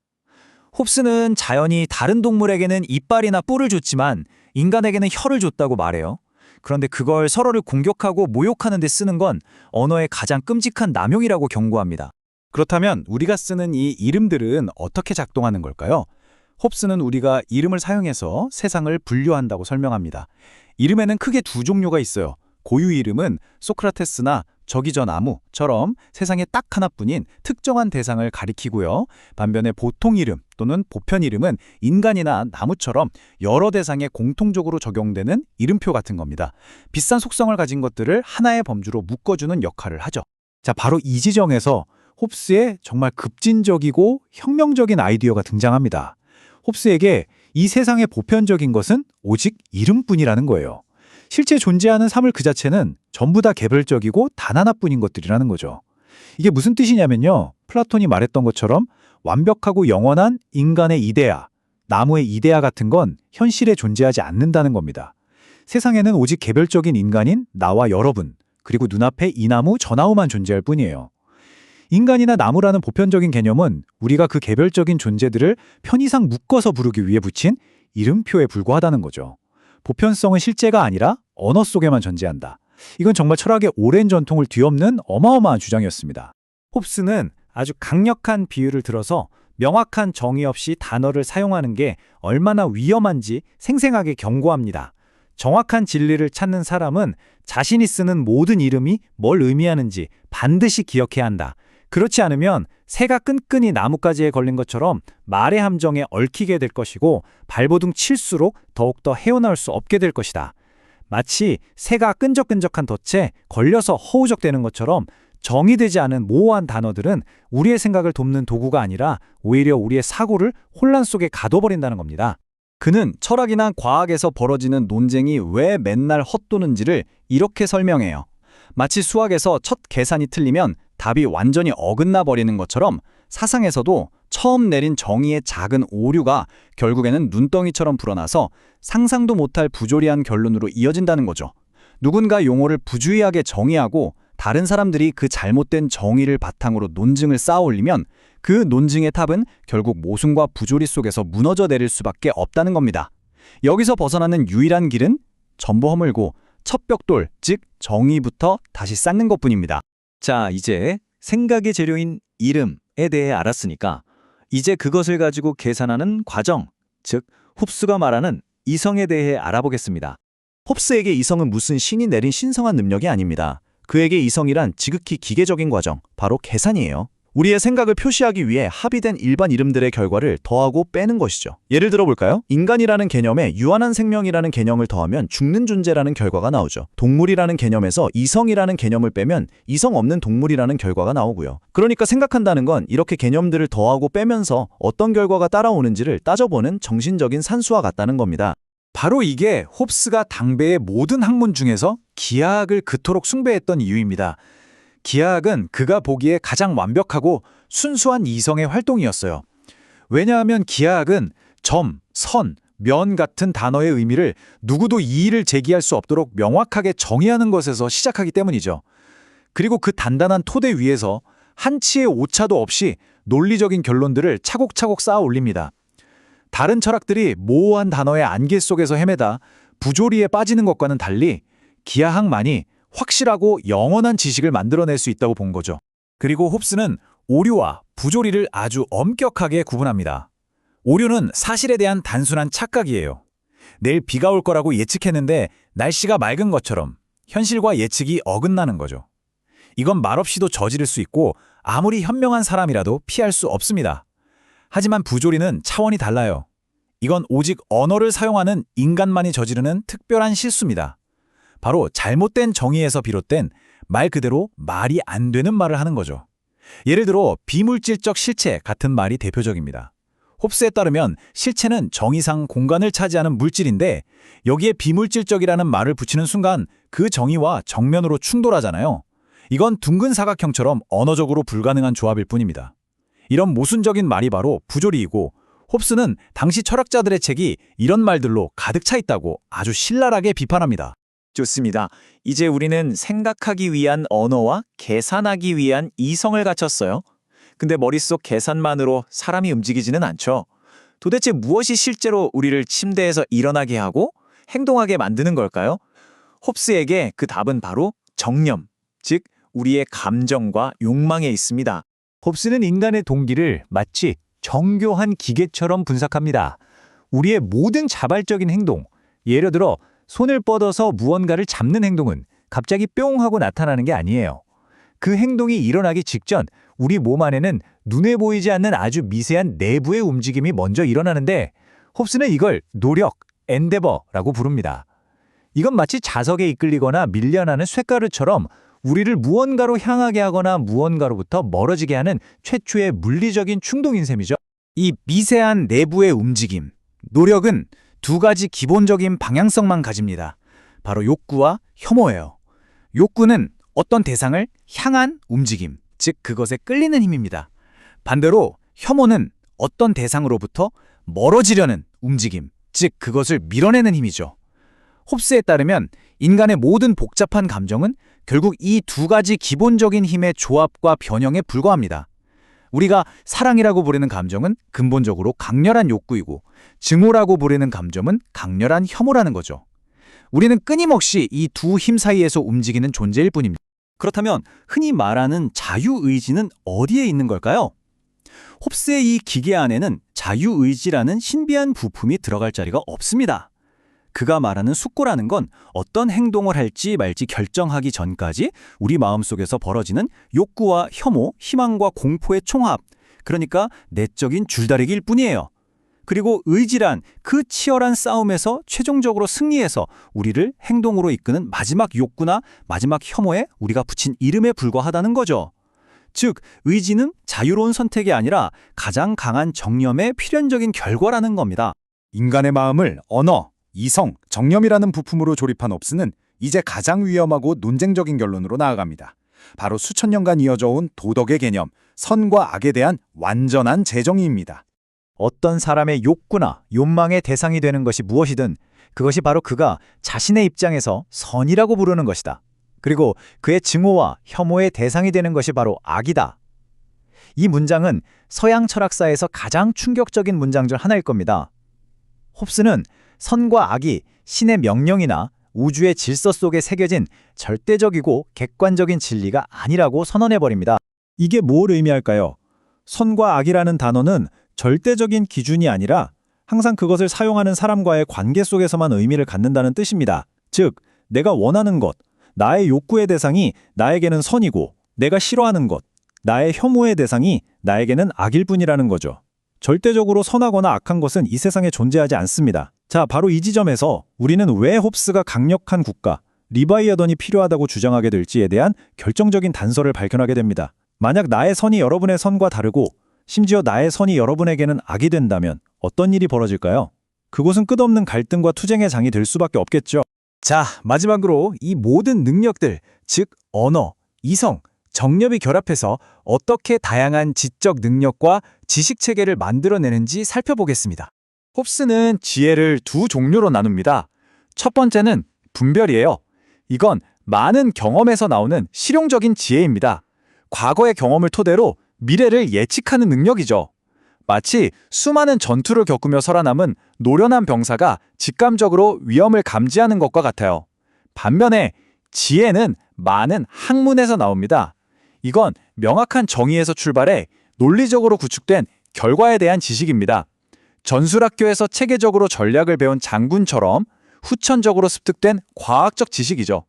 홉스는 자연이 다른 동물에게는 이빨이나 뿔을 줬지만 인간에게는 혀를 줬다고 말해요. 그런데 그걸 서로를 공격하고 모욕하는 데 쓰는 건 언어의 가장 끔찍한 남용이라고 경고합니다. 그렇다면 우리가 쓰는 이 이름들은 어떻게 작동하는 걸까요? 홉스는 우리가 이름을 사용해서 세상을 분류한다고 설명합니다. 이름에는 크게 두 종류가 있어요. 고유 이름은 소크라테스나 저기 저 나무처럼 세상에 딱 하나뿐인 특정한 대상을 가리키고요. 반면에 보통 이름 또는 보편 이름은 인간이나 나무처럼 여러 대상에 공통적으로 적용되는 이름표 같은 겁니다. 비슷한 속성을 가진 것들을 하나의 범주로 묶어주는 역할을 하죠. 자, 바로 이 지점에서 홉스의 정말 급진적이고 혁명적인 아이디어가 등장합니다. 홉스에게 이 세상의 보편적인 것은 오직 이름뿐이라는 거예요. 실제 존재하는 사물 그 자체는 전부 다 개별적이고 단 하나뿐인 것들이라는 거죠. 이게 무슨 뜻이냐면요. 플라톤이 말했던 것처럼 완벽하고 영원한 인간의 이데아, 나무의 이데아 같은 건 현실에 존재하지 않는다는 겁니다. 세상에는 오직 개별적인 인간인 나와 여러분, 그리고 눈앞에 이 나무, 저 나무만 존재할 뿐이에요. 인간이나 나무라는 보편적인 개념은 우리가 그 개별적인 존재들을 편의상 묶어서 부르기 위해 붙인 이름표에 불과하다는 거죠. 보편성은 실제가 아니라 언어 속에만 존재한다. 이건 정말 철학의 오랜 전통을 뒤엎는 어마어마한 주장이었습니다. 홉스는 아주 강력한 비유를 들어서 명확한 정의 없이 단어를 사용하는 게 얼마나 위험한지 생생하게 경고합니다. 정확한 진리를 찾는 사람은 자신이 쓰는 모든 이름이 뭘 의미하는지 반드시 기억해야 한다. 그렇지 않으면 새가 끈끈이 나뭇가지에 걸린 것처럼 말의 함정에 얽히게 될 것이고 발버둥 칠수록 더욱더 헤어나올 수 없게 될 것이다. 마치 새가 끈적끈적한 덫에 걸려서 허우적대는 것처럼 정의되지 않은 모호한 단어들은 우리의 생각을 돕는 도구가 아니라 오히려 우리의 사고를 혼란 속에 가둬버린다는 겁니다. 그는 철학이나 과학에서 벌어지는 논쟁이 왜 맨날 헛도는지를 이렇게 설명해요. 마치 수학에서 첫 계산이 틀리면 답이 완전히 어긋나 버리는 것처럼 사상에서도 처음 내린 정의의 작은 오류가 결국에는 눈덩이처럼 불어나서 상상도 못할 부조리한 결론으로 이어진다는 거죠. 누군가 용어를 부주의하게 정의하고 다른 사람들이 그 잘못된 정의를 바탕으로 논증을 쌓아 올리면 그 논증의 탑은 결국 모순과 부조리 속에서 무너져 내릴 수밖에 없다는 겁니다. 여기서 벗어나는 유일한 길은 전부 허물고 첫 벽돌, 즉 정의부터 다시 쌓는 것뿐입니다. 자, 이제 생각의 재료인 이름에 대해 알았으니까 이제 그것을 가지고 계산하는 과정, 즉 홉스가 말하는 이성에 대해 알아보겠습니다. 홉스에게 이성은 무슨 신이 내린 신성한 능력이 아닙니다. 그에게 이성이란 지극히 기계적인 과정, 바로 계산이에요. 우리의 생각을 표시하기 위해 합의된 일반 이름들의 결과를 더하고 빼는 것이죠. 예를 들어볼까요? 인간이라는 개념에 유한한 생명이라는 개념을 더하면 죽는 존재라는 결과가 나오죠. 동물이라는 개념에서 이성이라는 개념을 빼면 이성 없는 동물이라는 결과가 나오고요. 그러니까 생각한다는 건 이렇게 개념들을 더하고 빼면서 어떤 결과가 따라오는지를 따져보는 정신적인 산수와 같다는 겁니다. 바로 이게 홉스가 당대의 모든 학문 중에서 기하학을 그토록 숭배했던 이유입니다. 기하학은 그가 보기에 가장 완벽하고 순수한 이성의 활동이었어요. 왜냐하면 기하학은 점, 선, 면 같은 단어의 의미를 누구도 이의를 제기할 수 없도록 명확하게 정의하는 것에서 시작하기 때문이죠. 그리고 그 단단한 토대 위에서 한치의 오차도 없이 논리적인 결론들을 차곡차곡 쌓아 올립니다. 다른 철학들이 모호한 단어의 안개 속에서 헤매다 부조리에 빠지는 것과는 달리 기하학만이 확실하고 영원한 지식을 만들어낼 수 있다고 본 거죠. 그리고 홉스는 오류와 부조리를 아주 엄격하게 구분합니다. 오류는 사실에 대한 단순한 착각이에요. 내일 비가 올 거라고 예측했는데 날씨가 맑은 것처럼 현실과 예측이 어긋나는 거죠. 이건 말없이도 저지를 수 있고 아무리 현명한 사람이라도 피할 수 없습니다. 하지만 부조리는 차원이 달라요. 이건 오직 언어를 사용하는 인간만이 저지르는 특별한 실수입니다. 바로 잘못된 정의에서 비롯된 말 그대로 말이 안 되는 말을 하는 거죠. 예를 들어 비물질적 실체 같은 말이 대표적입니다. 홉스에 따르면 실체는 정의상 공간을 차지하는 물질인데 여기에 비물질적이라는 말을 붙이는 순간 그 정의와 정면으로 충돌하잖아요. 이건 둥근 사각형처럼 언어적으로 불가능한 조합일 뿐입니다. 이런 모순적인 말이 바로 부조리이고 홉스는 당시 철학자들의 책이 이런 말들로 가득 차 있다고 아주 신랄하게 비판합니다. 좋습니다. 이제 우리는 생각하기 위한 언어와 계산하기 위한 이성을 갖췄어요. 근데 머릿속 계산만으로 사람이 움직이지는 않죠. 도대체 무엇이 실제로 우리를 침대에서 일어나게 하고 행동하게 만드는 걸까요? 홉스에게 그 답은 바로 정념, 즉 우리의 감정과 욕망에 있습니다. 홉스는 인간의 동기를 마치 정교한 기계처럼 분석합니다. 우리의 모든 자발적인 행동, 예를 들어 손을 뻗어서 무언가를 잡는 행동은 갑자기 뿅 하고 나타나는 게 아니에요. 그 행동이 일어나기 직전 우리 몸 안에는 눈에 보이지 않는 아주 미세한 내부의 움직임이 먼저 일어나는데 홉스는 이걸 노력, 엔데버라고 부릅니다. 이건 마치 자석에 이끌리거나 밀려나는 쇳가루처럼 우리를 무언가로 향하게 하거나 무언가로부터 멀어지게 하는 최초의 물리적인 충동인 셈이죠. 이 미세한 내부의 움직임, 노력은 두 가지 기본적인 방향성만 가집니다. 바로 욕구와 혐오예요. 욕구는 어떤 대상을 향한 움직임, 즉 그것에 끌리는 힘입니다. 반대로 혐오는 어떤 대상으로부터 멀어지려는 움직임, 즉 그것을 밀어내는 힘이죠. 홉스에 따르면 인간의 모든 복잡한 감정은 결국 이 두 가지 기본적인 힘의 조합과 변형에 불과합니다. 우리가 사랑이라고 부르는 감정은 근본적으로 강렬한 욕구이고 증오라고 부르는 감정은 강렬한 혐오라는 거죠. 우리는 끊임없이 이 두 힘 사이에서 움직이는 존재일 뿐입니다. 그렇다면 흔히 말하는 자유의지는 어디에 있는 걸까요? 홉스의 이 기계 안에는 자유의지라는 신비한 부품이 들어갈 자리가 없습니다. 그가 말하는 숙고라는 건 어떤 행동을 할지 말지 결정하기 전까지 우리 마음속에서 벌어지는 욕구와 혐오, 희망과 공포의 총합, 그러니까 내적인 줄다리기일 뿐이에요. 그리고 의지란 그 치열한 싸움에서 최종적으로 승리해서 우리를 행동으로 이끄는 마지막 욕구나 마지막 혐오에 우리가 붙인 이름에 불과하다는 거죠. 즉, 의지는 자유로운 선택이 아니라 가장 강한 정념의 필연적인 결과라는 겁니다. 인간의 마음을 언어, 이성, 정념이라는 부품으로 조립한 홉스는 이제 가장 위험하고 논쟁적인 결론으로 나아갑니다. 바로 수천 년간 이어져 온 도덕의 개념, 선과 악에 대한 완전한 재정의입니다. 어떤 사람의 욕구나 욕망의 대상이 되는 것이 무엇이든 그것이 바로 그가 자신의 입장에서 선이라고 부르는 것이다. 그리고 그의 증오와 혐오의 대상이 되는 것이 바로 악이다. 이 문장은 서양 철학사에서 가장 충격적인 문장 중 하나일 겁니다. 홉스는 선과 악이 신의 명령이나 우주의 질서 속에 새겨진 절대적이고 객관적인 진리가 아니라고 선언해버립니다. 이게 뭘 의미할까요? 선과 악이라는 단어는 절대적인 기준이 아니라 항상 그것을 사용하는 사람과의 관계 속에서만 의미를 갖는다는 뜻입니다. 즉, 내가 원하는 것, 나의 욕구의 대상이 나에게는 선이고 내가 싫어하는 것, 나의 혐오의 대상이 나에게는 악일 뿐이라는 거죠. 절대적으로 선하거나 악한 것은 이 세상에 존재하지 않습니다. 자, 바로 이 지점에서 우리는 왜 홉스가 강력한 국가, 리바이어던이 필요하다고 주장하게 될지에 대한 결정적인 단서를 발견하게 됩니다. 만약 나의 선이 여러분의 선과 다르고 심지어 나의 선이 여러분에게는 악이 된다면 어떤 일이 벌어질까요? 그곳은 끝없는 갈등과 투쟁의 장이 될 수밖에 없겠죠. 자, 마지막으로 이 모든 능력들, 즉 언어, 이성, 정념이 결합해서 어떻게 다양한 지적 능력과 지식 체계를 만들어내는지 살펴보겠습니다. 홉스는 지혜를 두 종류로 나눕니다. 첫 번째는 분별이에요. 이건 많은 경험에서 나오는 실용적인 지혜입니다. 과거의 경험을 토대로 미래를 예측하는 능력이죠. 마치 수많은 전투를 겪으며 살아남은 노련한 병사가 직감적으로 위험을 감지하는 것과 같아요. 반면에 지혜는 많은 학문에서 나옵니다. 이건 명확한 정의에서 출발해 논리적으로 구축된 결과에 대한 지식입니다. 전술학교에서 체계적으로 전략을 배운 장군처럼 후천적으로 습득된 과학적 지식이죠.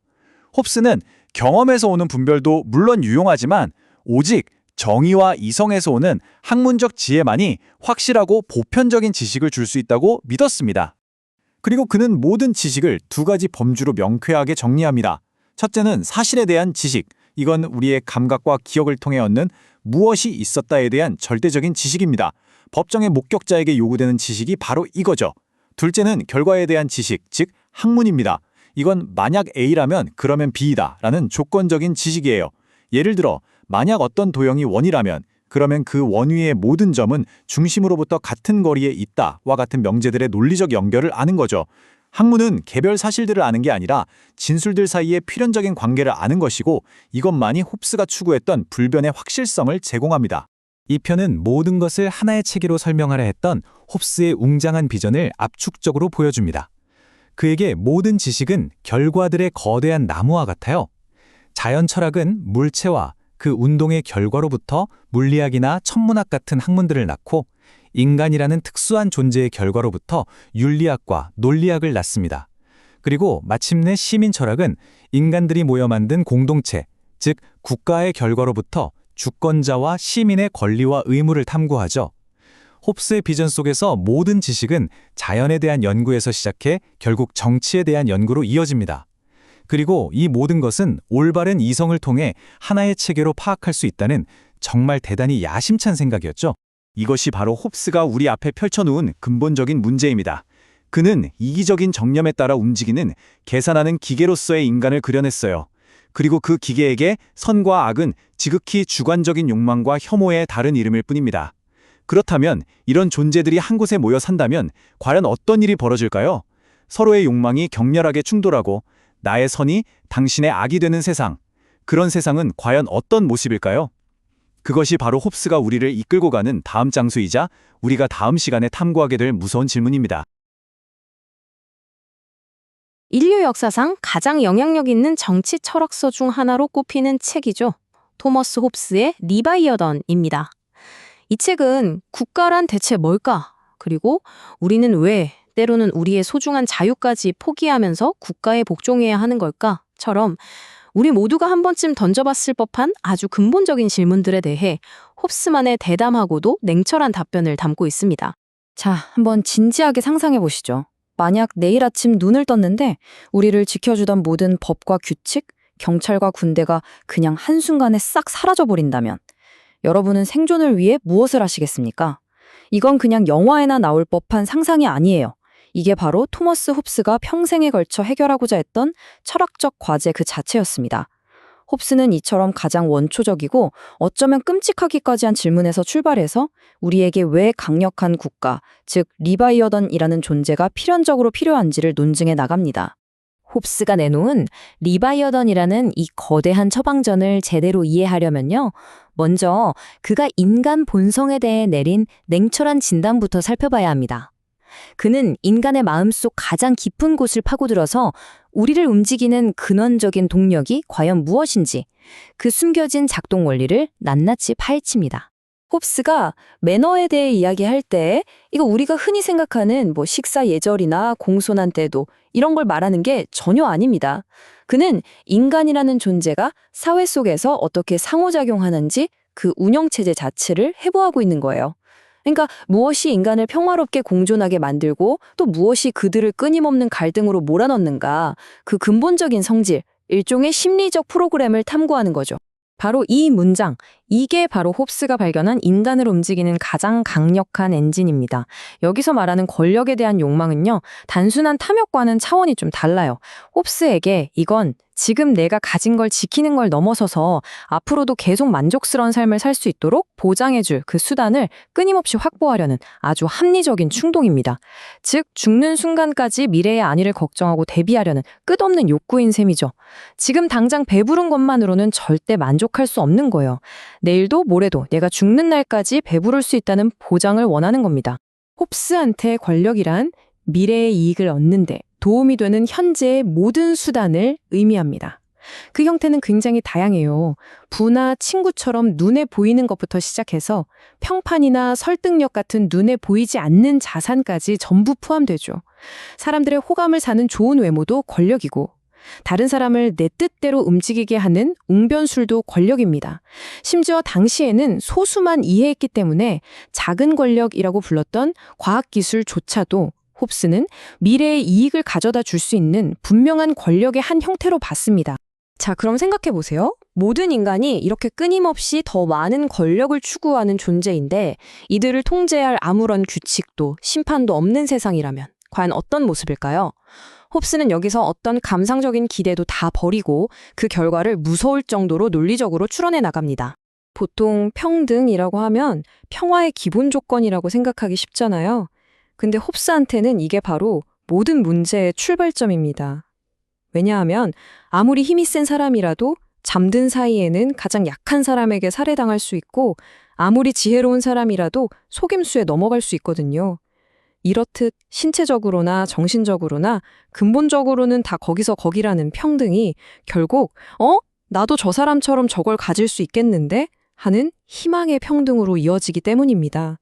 홉스는 경험에서 오는 분별도 물론 유용하지만 오직 정의와 이성에서 오는 학문적 지혜만이 확실하고 보편적인 지식을 줄 수 있다고 믿었습니다. 그리고 그는 모든 지식을 두 가지 범주로 명쾌하게 정리합니다. 첫째는 사실에 대한 지식. 이건 우리의 감각과 기억을 통해 얻는 무엇이 있었다에 대한 절대적인 지식입니다. 법정의 목격자에게 요구되는 지식이 바로 이거죠. 둘째는 결과에 대한 지식, 즉 학문입니다. 이건 만약 A라면 그러면 B이다 라는 조건적인 지식이에요. 예를 들어 만약 어떤 도형이 원이라면 그러면 그 원 위의 모든 점은 중심으로부터 같은 거리에 있다와 같은 명제들의 논리적 연결을 아는 거죠. 학문은 개별 사실들을 아는 게 아니라 진술들 사이의 필연적인 관계를 아는 것이고 이것만이 홉스가 추구했던 불변의 확실성을 제공합니다. 이 편은 모든 것을 하나의 체계로 설명하려 했던 홉스의 웅장한 비전을 압축적으로 보여줍니다. 그에게 모든 지식은 결과들의 거대한 나무와 같아요. 자연 철학은 물체와 그 운동의 결과로부터 물리학이나 천문학 같은 학문들을 낳고 인간이라는 특수한 존재의 결과로부터 윤리학과 논리학을 낳습니다. 그리고 마침내 시민 철학은 인간들이 모여 만든 공동체, 즉 국가의 결과로부터 주권자와 시민의 권리와 의무를 탐구하죠. 홉스의 비전 속에서 모든 지식은 자연에 대한 연구에서 시작해 결국 정치에 대한 연구로 이어집니다. 그리고 이 모든 것은 올바른 이성을 통해 하나의 체계로 파악할 수 있다는 정말 대단히 야심찬 생각이었죠. 이것이 바로 홉스가 우리 앞에 펼쳐놓은 근본적인 문제입니다. 그는 이기적인 정념에 따라 움직이는 계산하는 기계로서의 인간을 그려냈어요. 그리고 그 기계에게 선과 악은 지극히 주관적인 욕망과 혐오의 다른 이름일 뿐입니다. 그렇다면 이런 존재들이 한 곳에 모여 산다면 과연 어떤 일이 벌어질까요? 서로의 욕망이 격렬하게 충돌하고 나의 선이 당신의 악이 되는 세상. 그런 세상은 과연 어떤 모습일까요? 그것이 바로 홉스가 우리를 이끌고 가는 다음 장소이자 우리가 다음 시간에 탐구하게 될 무서운 질문입니다. 인류 역사상 가장 영향력 있는 정치 철학서 중 하나로 꼽히는 책이죠. 토머스 홉스의 리바이어던입니다. 이 책은 국가란 대체 뭘까? 그리고 우리는 왜 때로는 우리의 소중한 자유까지 포기하면서 국가에 복종해야 하는 걸까?처럼 우리 모두가 한 번쯤 던져봤을 법한 아주 근본적인 질문들에 대해 홉스만의 대담하고도 냉철한 답변을 담고 있습니다. 자, 한번 진지하게 상상해 보시죠. 만약 내일 아침 눈을 떴는데 우리를 지켜주던 모든 법과 규칙, 경찰과 군대가 그냥 한순간에 싹 사라져버린다면 여러분은 생존을 위해 무엇을 하시겠습니까? 이건 그냥 영화에나 나올 법한 상상이 아니에요. 이게 바로 토머스 홉스가 평생에 걸쳐 해결하고자 했던 철학적 과제 그 자체였습니다. 홉스는 이처럼 가장 원초적이고 어쩌면 끔찍하기까지 한 질문에서 출발해서 우리에게 왜 강력한 국가, 즉 리바이어던이라는 존재가 필연적으로 필요한지를 논증해 나갑니다. 홉스가 내놓은 리바이어던이라는 이 거대한 처방전을 제대로 이해하려면요. 먼저 그가 인간 본성에 대해 내린 냉철한 진단부터 살펴봐야 합니다. 그는 인간의 마음속 가장 깊은 곳을 파고들어서 우리를 움직이는 근원적인 동력이 과연 무엇인지 그 숨겨진 작동 원리를 낱낱이 파헤칩니다. 홉스가 매너에 대해 이야기할 때 이거 우리가 흔히 생각하는 식사 예절이나 공손한 태도 이런 걸 말하는 게 전혀 아닙니다. 그는 인간이라는 존재가 사회 속에서 어떻게 상호작용하는지 그 운영체제 자체를 해부하고 있는 거예요. 그러니까 무엇이 인간을 평화롭게 공존하게 만들고 또 무엇이 그들을 끊임없는 갈등으로 몰아넣는가 그 근본적인 성질, 일종의 심리적 프로그램을 탐구하는 거죠. 바로 이 문장, 이게 바로 홉스가 발견한 인간을 움직이는 가장 강력한 엔진입니다. 여기서 말하는 권력에 대한 욕망은요, 단순한 탐욕과는 차원이 좀 달라요. 홉스에게 이건 지금 내가 가진 걸 지키는 걸 넘어서서 앞으로도 계속 만족스러운 삶을 살 수 있도록 보장해줄 그 수단을 끊임없이 확보하려는 아주 합리적인 충동입니다. 즉, 죽는 순간까지 미래의 안위를 걱정하고 대비하려는 끝없는 욕구인 셈이죠. 지금 당장 배부른 것만으로는 절대 만족할 수 없는 거예요. 내일도 모레도 내가 죽는 날까지 배부를 수 있다는 보장을 원하는 겁니다. 홉스한테 권력이란 미래의 이익을 얻는데 도움이 되는 현재의 모든 수단을 의미합니다. 그 형태는 굉장히 다양해요. 부나 친구처럼 눈에 보이는 것부터 시작해서 평판이나 설득력 같은 눈에 보이지 않는 자산까지 전부 포함되죠. 사람들의 호감을 사는 좋은 외모도 권력이고 다른 사람을 내 뜻대로 움직이게 하는 웅변술도 권력입니다. 심지어 당시에는 소수만 이해했기 때문에 작은 권력이라고 불렀던 과학기술조차도 홉스는 미래의 이익을 가져다 줄 수 있는 분명한 권력의 한 형태로 봤습니다. 자, 그럼 생각해 보세요. 모든 인간이 이렇게 끊임없이 더 많은 권력을 추구하는 존재인데 이들을 통제할 아무런 규칙도 심판도 없는 세상이라면 과연 어떤 모습일까요? 홉스는 여기서 어떤 감상적인 기대도 다 버리고 그 결과를 무서울 정도로 논리적으로 추론해 나갑니다. 보통 평등이라고 하면 평화의 기본 조건이라고 생각하기 쉽잖아요. 근데 홉스한테는 이게 바로 모든 문제의 출발점입니다. 왜냐하면 아무리 힘이 센 사람이라도 잠든 사이에는 가장 약한 사람에게 살해당할 수 있고 아무리 지혜로운 사람이라도 속임수에 넘어갈 수 있거든요. 이렇듯 신체적으로나 정신적으로나 근본적으로는 다 거기서 거기라는 평등이 결국 나도 저 사람처럼 저걸 가질 수 있겠는데? 하는 희망의 평등으로 이어지기 때문입니다.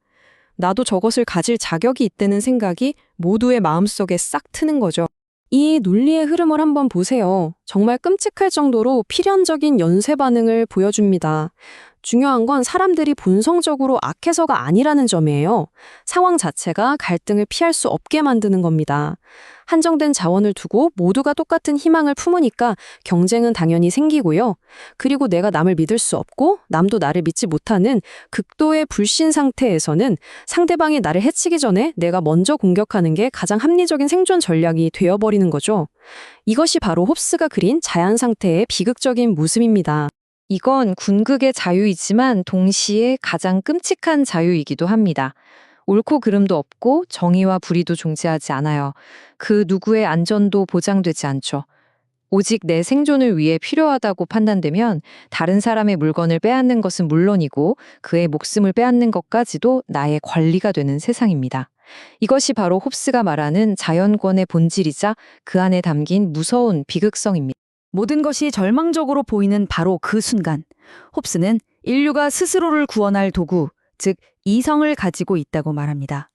나도 저것을 가질 자격이 있다는 생각이 모두의 마음속에 싹 트는 거죠. 이 논리의 흐름을 한번 보세요. 정말 끔찍할 정도로 필연적인 연쇄 반응을 보여줍니다. 중요한 건 사람들이 본성적으로 악해서가 아니라는 점이에요. 상황 자체가 갈등을 피할 수 없게 만드는 겁니다. 한정된 자원을 두고 모두가 똑같은 희망을 품으니까 경쟁은 당연히 생기고요. 그리고 내가 남을 믿을 수 없고 남도 나를 믿지 못하는 극도의 불신 상태에서는 상대방이 나를 해치기 전에 내가 먼저 공격하는 게 가장 합리적인 생존 전략이 되어버리는 거죠. 이것이 바로 홉스가 그린 자연 상태의 비극적인 모습입니다. 이건 군극의 자유이지만 동시에 가장 끔찍한 자유이기도 합니다. 옳고 그름도 없고 정의와 불의도 존재하지 않아요. 그 누구의 안전도 보장되지 않죠. 오직 내 생존을 위해 필요하다고 판단되면 다른 사람의 물건을 빼앗는 것은 물론이고 그의 목숨을 빼앗는 것까지도 나의 권리가 되는 세상입니다. 이것이 바로 홉스가 말하는 자연권의 본질이자 그 안에 담긴 무서운 비극성입니다. 모든 것이 절망적으로 보이는 바로 그 순간, 홉스는 인류가 스스로를 구원할 도구, 즉 이성을 가지고 있다고 말합니다.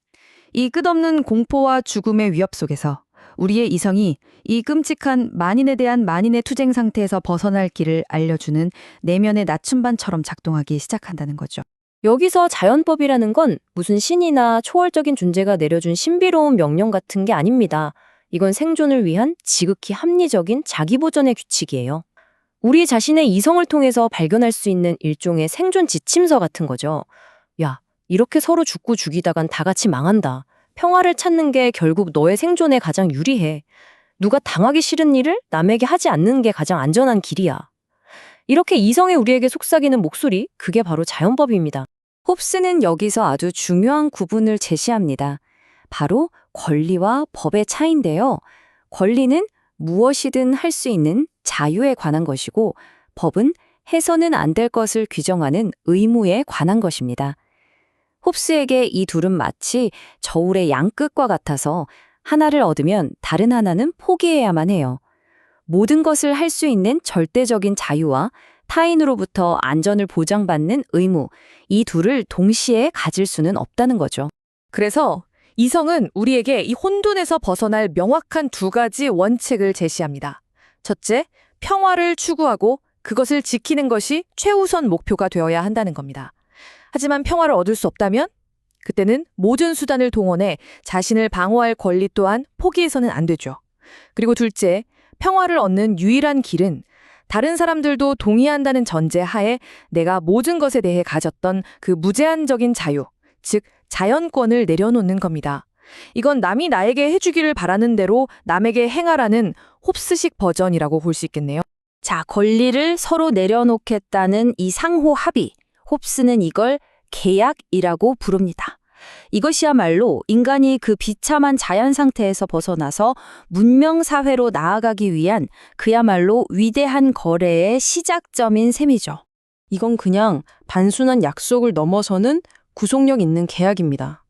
이 끝없는 공포와 죽음의 위협 속에서 우리의 이성이 이 끔찍한 만인에 대한 만인의 투쟁 상태에서 벗어날 길을 알려주는 내면의 낮춤반처럼 작동하기 시작한다는 거죠. 여기서 자연법이라는 건 무슨 신이나 초월적인 존재가 내려준 신비로운 명령 같은 게 아닙니다. 이건 생존을 위한 지극히 합리적인 자기보전의 규칙이에요. 우리 자신의 이성을 통해서 발견할 수 있는 일종의 생존 지침서 같은 거죠. 야, 이렇게 서로 죽고 죽이다간 다 같이 망한다. 평화를 찾는 게 결국 너의 생존에 가장 유리해. 누가 당하기 싫은 일을 남에게 하지 않는 게 가장 안전한 길이야. 이렇게 이성의 우리에게 속삭이는 목소리, 그게 바로 자연법입니다. 홉스는 여기서 아주 중요한 구분을 제시합니다. 바로 권리와 법의 차이인데요. 권리는 무엇이든 할 수 있는 자유에 관한 것이고 법은 해서는 안 될 것을 규정하는 의무에 관한 것입니다. 홉스에게 이 둘은 마치 저울의 양끝과 같아서 하나를 얻으면 다른 하나는 포기해야만 해요. 모든 것을 할 수 있는 절대적인 자유와 타인으로부터 안전을 보장받는 의무, 이 둘을 동시에 가질 수는 없다는 거죠. 그래서 이성은 우리에게 이 혼돈에서 벗어날 명확한 두 가지 원칙을 제시합니다. 첫째, 평화를 추구하고 그것을 지키는 것이 최우선 목표가 되어야 한다는 겁니다. 하지만 평화를 얻을 수 없다면 그때는 모든 수단을 동원해 자신을 방어할 권리 또한 포기해서는 안 되죠. 그리고 둘째, 평화를 얻는 유일한 길은 다른 사람들도 동의한다는 전제 하에 내가 모든 것에 대해 가졌던 그 무제한적인 자유, 즉 자연권을 내려놓는 겁니다. 이건 남이 나에게 해주기를 바라는 대로 남에게 행하라는 홉스식 버전이라고 볼 수 있겠네요. 자, 권리를 서로 내려놓겠다는 이 상호 합의, 홉스는 이걸 계약이라고 부릅니다. 이것이야말로 인간이 그 비참한 자연 상태에서 벗어나서 문명 사회로 나아가기 위한 그야말로 위대한 거래의 시작점인 셈이죠. 이건 그냥 단순한 약속을 넘어서는 구속력 있는 계약입니다.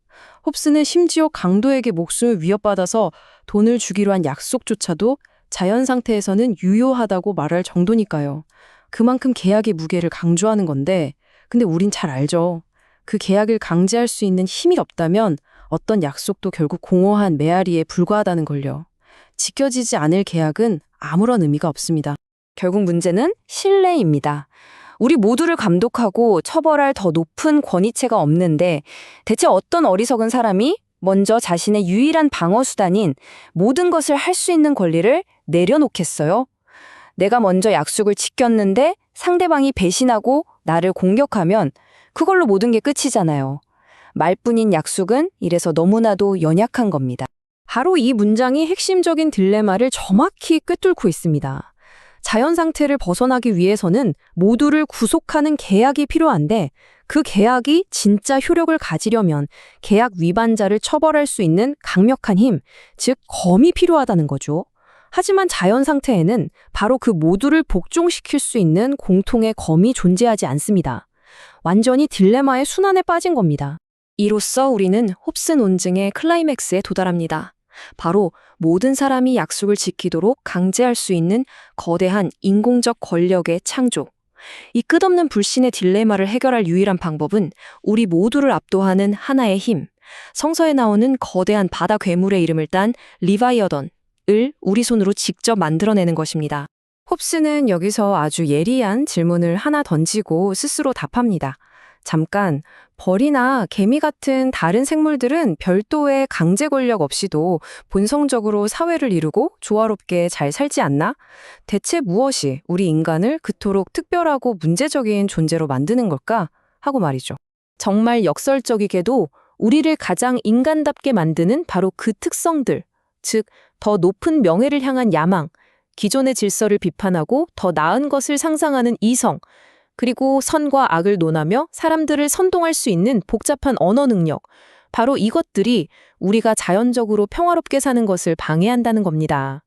홉스는 심지어 강도에게 목숨을 위협받아서 돈을 주기로 한 약속조차도 자연 상태에서는 유효하다고 말할 정도니까요. 그만큼 계약의 무게를 강조하는 건데, 근데 우린 잘 알죠. 그 계약을 강제할 수 있는 힘이 없다면 어떤 약속도 결국 공허한 메아리에 불과하다는 걸요. 지켜지지 않을 계약은 아무런 의미가 없습니다. 결국 문제는 신뢰입니다. 우리 모두를 감독하고 처벌할 더 높은 권위체가 없는데 대체 어떤 어리석은 사람이 먼저 자신의 유일한 방어 수단인 모든 것을 할 수 있는 권리를 내려놓겠어요? 내가 먼저 약속을 지켰는데 상대방이 배신하고 나를 공격하면 그걸로 모든 게 끝이잖아요. 말뿐인 약속은 이래서 너무나도 연약한 겁니다. 바로 이 문장이 핵심적인 딜레마를 정확히 꿰뚫고 있습니다. 자연 상태를 벗어나기 위해서는 모두를 구속하는 계약이 필요한데 그 계약이 진짜 효력을 가지려면 계약 위반자를 처벌할 수 있는 강력한 힘, 즉 검이 필요하다는 거죠. 하지만 자연 상태에는 바로 그 모두를 복종시킬 수 있는 공통의 검이 존재하지 않습니다. 완전히 딜레마의 순환에 빠진 겁니다. 이로써 우리는 홉스 논증의 클라이맥스에 도달합니다. 바로 모든 사람이 약속을 지키도록 강제할 수 있는 거대한 인공적 권력의 창조. 이 끝없는 불신의 딜레마를 해결할 유일한 방법은 우리 모두를 압도하는 하나의 힘, 성서에 나오는 거대한 바다 괴물의 이름을 딴 리바이어던, 우리 손으로 직접 만들어내는 것입니다. 홉스는 여기서 아주 예리한 질문을 하나 던지고 스스로 답합니다. 잠깐, 벌이나 개미 같은 다른 생물들은 별도의 강제 권력 없이도 본성적으로 사회를 이루고 조화롭게 잘 살지 않나? 대체 무엇이 우리 인간을 그토록 특별하고 문제적인 존재로 만드는 걸까? 하고 말이죠. 정말 역설적이게도 우리를 가장 인간답게 만드는 바로 그 특성들, 즉, 더 높은 명예를 향한 야망, 기존의 질서를 비판하고 더 나은 것을 상상하는 이성, 그리고 선과 악을 논하며 사람들을 선동할 수 있는 복잡한 언어 능력, 바로 이것들이 우리가 자연적으로 평화롭게 사는 것을 방해한다는 겁니다.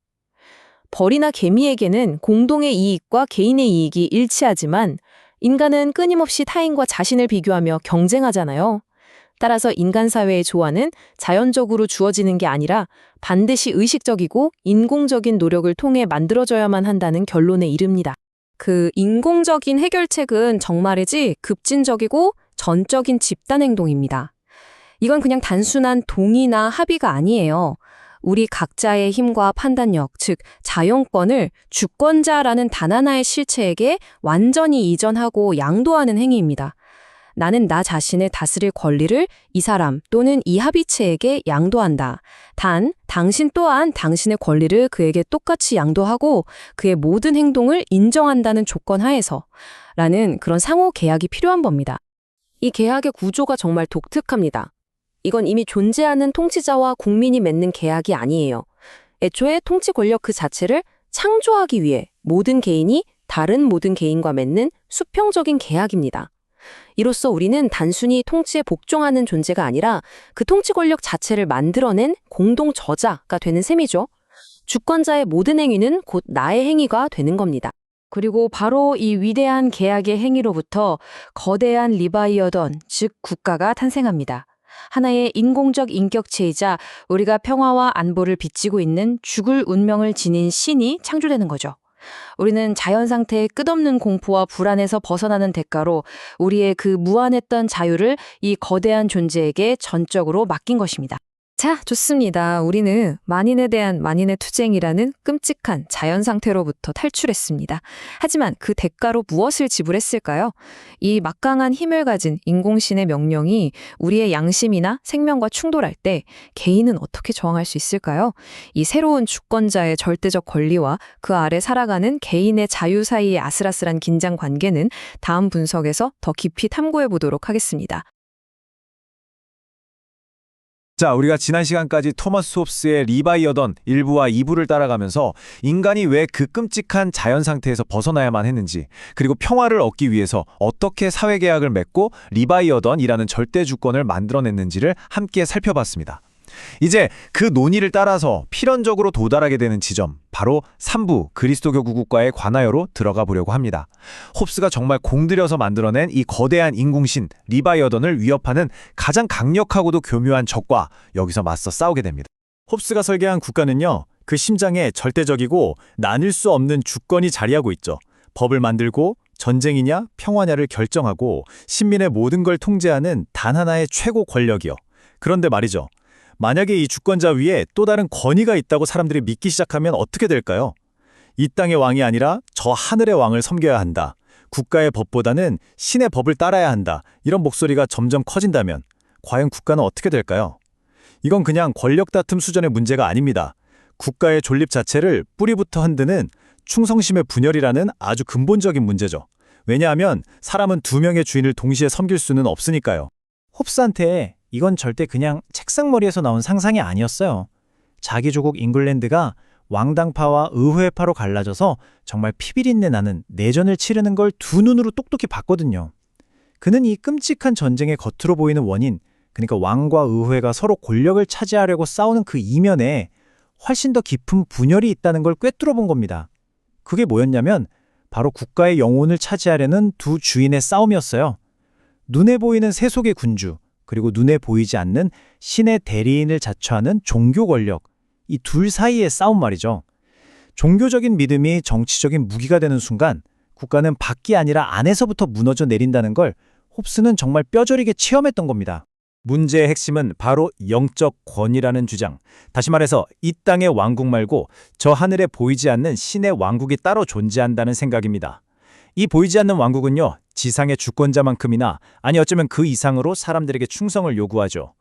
벌이나 개미에게는 공동의 이익과 개인의 이익이 일치하지만 인간은 끊임없이 타인과 자신을 비교하며 경쟁하잖아요. 따라서 인간 사회의 조화는 자연적으로 주어지는 게 아니라 반드시 의식적이고 인공적인 노력을 통해 만들어져야만 한다는 결론에 이릅니다. 그 인공적인 해결책은 정말이지 급진적이고 전적인 집단 행동입니다. 이건 그냥 단순한 동의나 합의가 아니에요. 우리 각자의 힘과 판단력, 즉 자용권을 주권자라는 단 하나의 실체에게 완전히 이전하고 양도하는 행위입니다. 나는 나 자신을 다스릴 권리를 이 사람 또는 이 합의체에게 양도한다. 단, 당신 또한 당신의 권리를 그에게 똑같이 양도하고 그의 모든 행동을 인정한다는 조건 하에서 라는 그런 상호 계약이 필요한 겁니다. 이 계약의 구조가 정말 독특합니다. 이건 이미 존재하는 통치자와 국민이 맺는 계약이 아니에요. 애초에 통치 권력 그 자체를 창조하기 위해 모든 개인이 다른 모든 개인과 맺는 수평적인 계약입니다. 이로써 우리는 단순히 통치에 복종하는 존재가 아니라 그 통치 권력 자체를 만들어낸 공동 저자가 되는 셈이죠. 주권자의 모든 행위는 곧 나의 행위가 되는 겁니다. 그리고 바로 이 위대한 계약의 행위로부터 거대한 리바이어던, 즉 국가가 탄생합니다. 하나의 인공적 인격체이자 우리가 평화와 안보를 빚지고 있는 죽을 운명을 지닌 신이 창조되는 거죠. 우리는 자연 상태의 끝없는 공포와 불안에서 벗어나는 대가로 우리의 그 무한했던 자유를 이 거대한 존재에게 전적으로 맡긴 것입니다. 자, 좋습니다. 우리는 만인에 대한 만인의 투쟁이라는 끔찍한 자연 상태로부터 탈출했습니다. 하지만 그 대가로 무엇을 지불했을까요? 이 막강한 힘을 가진 인공신의 명령이 우리의 양심이나 생명과 충돌할 때 개인은 어떻게 저항할 수 있을까요? 이 새로운 주권자의 절대적 권리와 그 아래 살아가는 개인의 자유 사이의 아슬아슬한 긴장 관계는 다음 분석에서 더 깊이 탐구해 보도록 하겠습니다. 자, 우리가 지난 시간까지 토마스 홉스의 리바이어던 1부와 2부를 따라가면서 인간이 왜 그 끔찍한 자연 상태에서 벗어나야만 했는지, 그리고 평화를 얻기 위해서 어떻게 사회계약을 맺고 리바이어던이라는 절대 주권을 만들어냈는지를 함께 살펴봤습니다. 이제 그 논의를 따라서 필연적으로 도달하게 되는 지점, 바로 3부 그리스도교 구국과의 관하여로 들어가 보려고 합니다. 홉스가 정말 공들여서 만들어낸 이 거대한 인공신 리바이어던을 위협하는 가장 강력하고도 교묘한 적과 여기서 맞서 싸우게 됩니다. 홉스가 설계한 국가는요, 그 심장에 절대적이고 나뉠 수 없는 주권이 자리하고 있죠. 법을 만들고 전쟁이냐 평화냐를 결정하고 신민의 모든 걸 통제하는 단 하나의 최고 권력이요. 그런데 말이죠. 만약에 이 주권자 위에 또 다른 권위가 있다고 사람들이 믿기 시작하면 어떻게 될까요? 이 땅의 왕이 아니라 저 하늘의 왕을 섬겨야 한다. 국가의 법보다는 신의 법을 따라야 한다. 이런 목소리가 점점 커진다면 과연 국가는 어떻게 될까요? 이건 그냥 권력 다툼 수준의 문제가 아닙니다. 국가의 존립 자체를 뿌리부터 흔드는 충성심의 분열이라는 아주 근본적인 문제죠. 왜냐하면 사람은 두 명의 주인을 동시에 섬길 수는 없으니까요. 홉스한테 이건 절대 그냥 책상머리에서 나온 상상이 아니었어요. 자기 조국 잉글랜드가 왕당파와 의회파로 갈라져서 정말 피비린내 나는 내전을 치르는 걸 두 눈으로 똑똑히 봤거든요. 그는 이 끔찍한 전쟁의 겉으로 보이는 원인, 그러니까 왕과 의회가 서로 권력을 차지하려고 싸우는 그 이면에 훨씬 더 깊은 분열이 있다는 걸 꿰뚫어 본 겁니다. 그게 뭐였냐면 바로 국가의 영혼을 차지하려는 두 주인의 싸움이었어요. 눈에 보이는 세속의 군주, 그리고 눈에 보이지 않는 신의 대리인을 자처하는 종교 권력, 이 둘 사이의 싸움 말이죠. 종교적인 믿음이 정치적인 무기가 되는 순간 국가는 밖이 아니라 안에서부터 무너져 내린다는 걸 홉스는 정말 뼈저리게 체험했던 겁니다. 문제의 핵심은 바로 영적 권위라는 주장. 다시 말해서 이 땅의 왕국 말고 저 하늘에 보이지 않는 신의 왕국이 따로 존재한다는 생각입니다. 이 보이지 않는 왕국은요, 지상의 주권자만큼이나 아니 어쩌면 그 이상으로 사람들에게 충성을 요구하죠.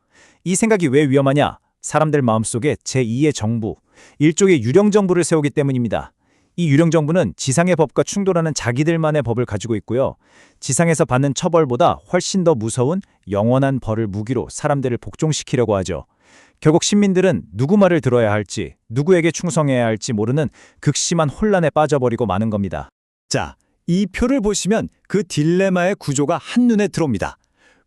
이 생각이 왜 위험하냐? 사람들 마음속에 제2의 정부, 일종의 유령 정부를 세우기 때문입니다. 이 유령 정부는 지상의 법과 충돌하는 자기들만의 법을 가지고 있고요. 지상에서 받는 처벌보다 훨씬 더 무서운 영원한 벌을 무기로 사람들을 복종시키려고 하죠. 결국 시민들은 누구 말을 들어야 할지, 누구에게 충성해야 할지 모르는 극심한 혼란에 빠져버리고 마는 겁니다. 자, 이 표를 보시면 그 딜레마의 구조가 한눈에 들어옵니다.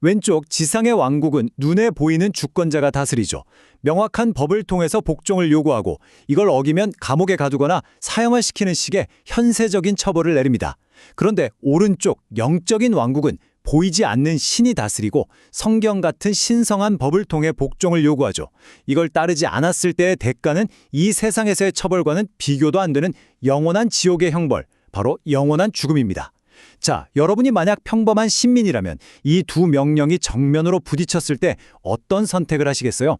왼쪽 지상의 왕국은 눈에 보이는 주권자가 다스리죠. 명확한 법을 통해서 복종을 요구하고 이걸 어기면 감옥에 가두거나 사형을 시키는 식의 현세적인 처벌을 내립니다. 그런데 오른쪽 영적인 왕국은 보이지 않는 신이 다스리고 성경 같은 신성한 법을 통해 복종을 요구하죠. 이걸 따르지 않았을 때의 대가는 이 세상에서의 처벌과는 비교도 안 되는 영원한 지옥의 형벌, 바로 영원한 죽음입니다. 자, 여러분이 만약 평범한 신민이라면 이 두 명령이 정면으로 부딪혔을 때 어떤 선택을 하시겠어요?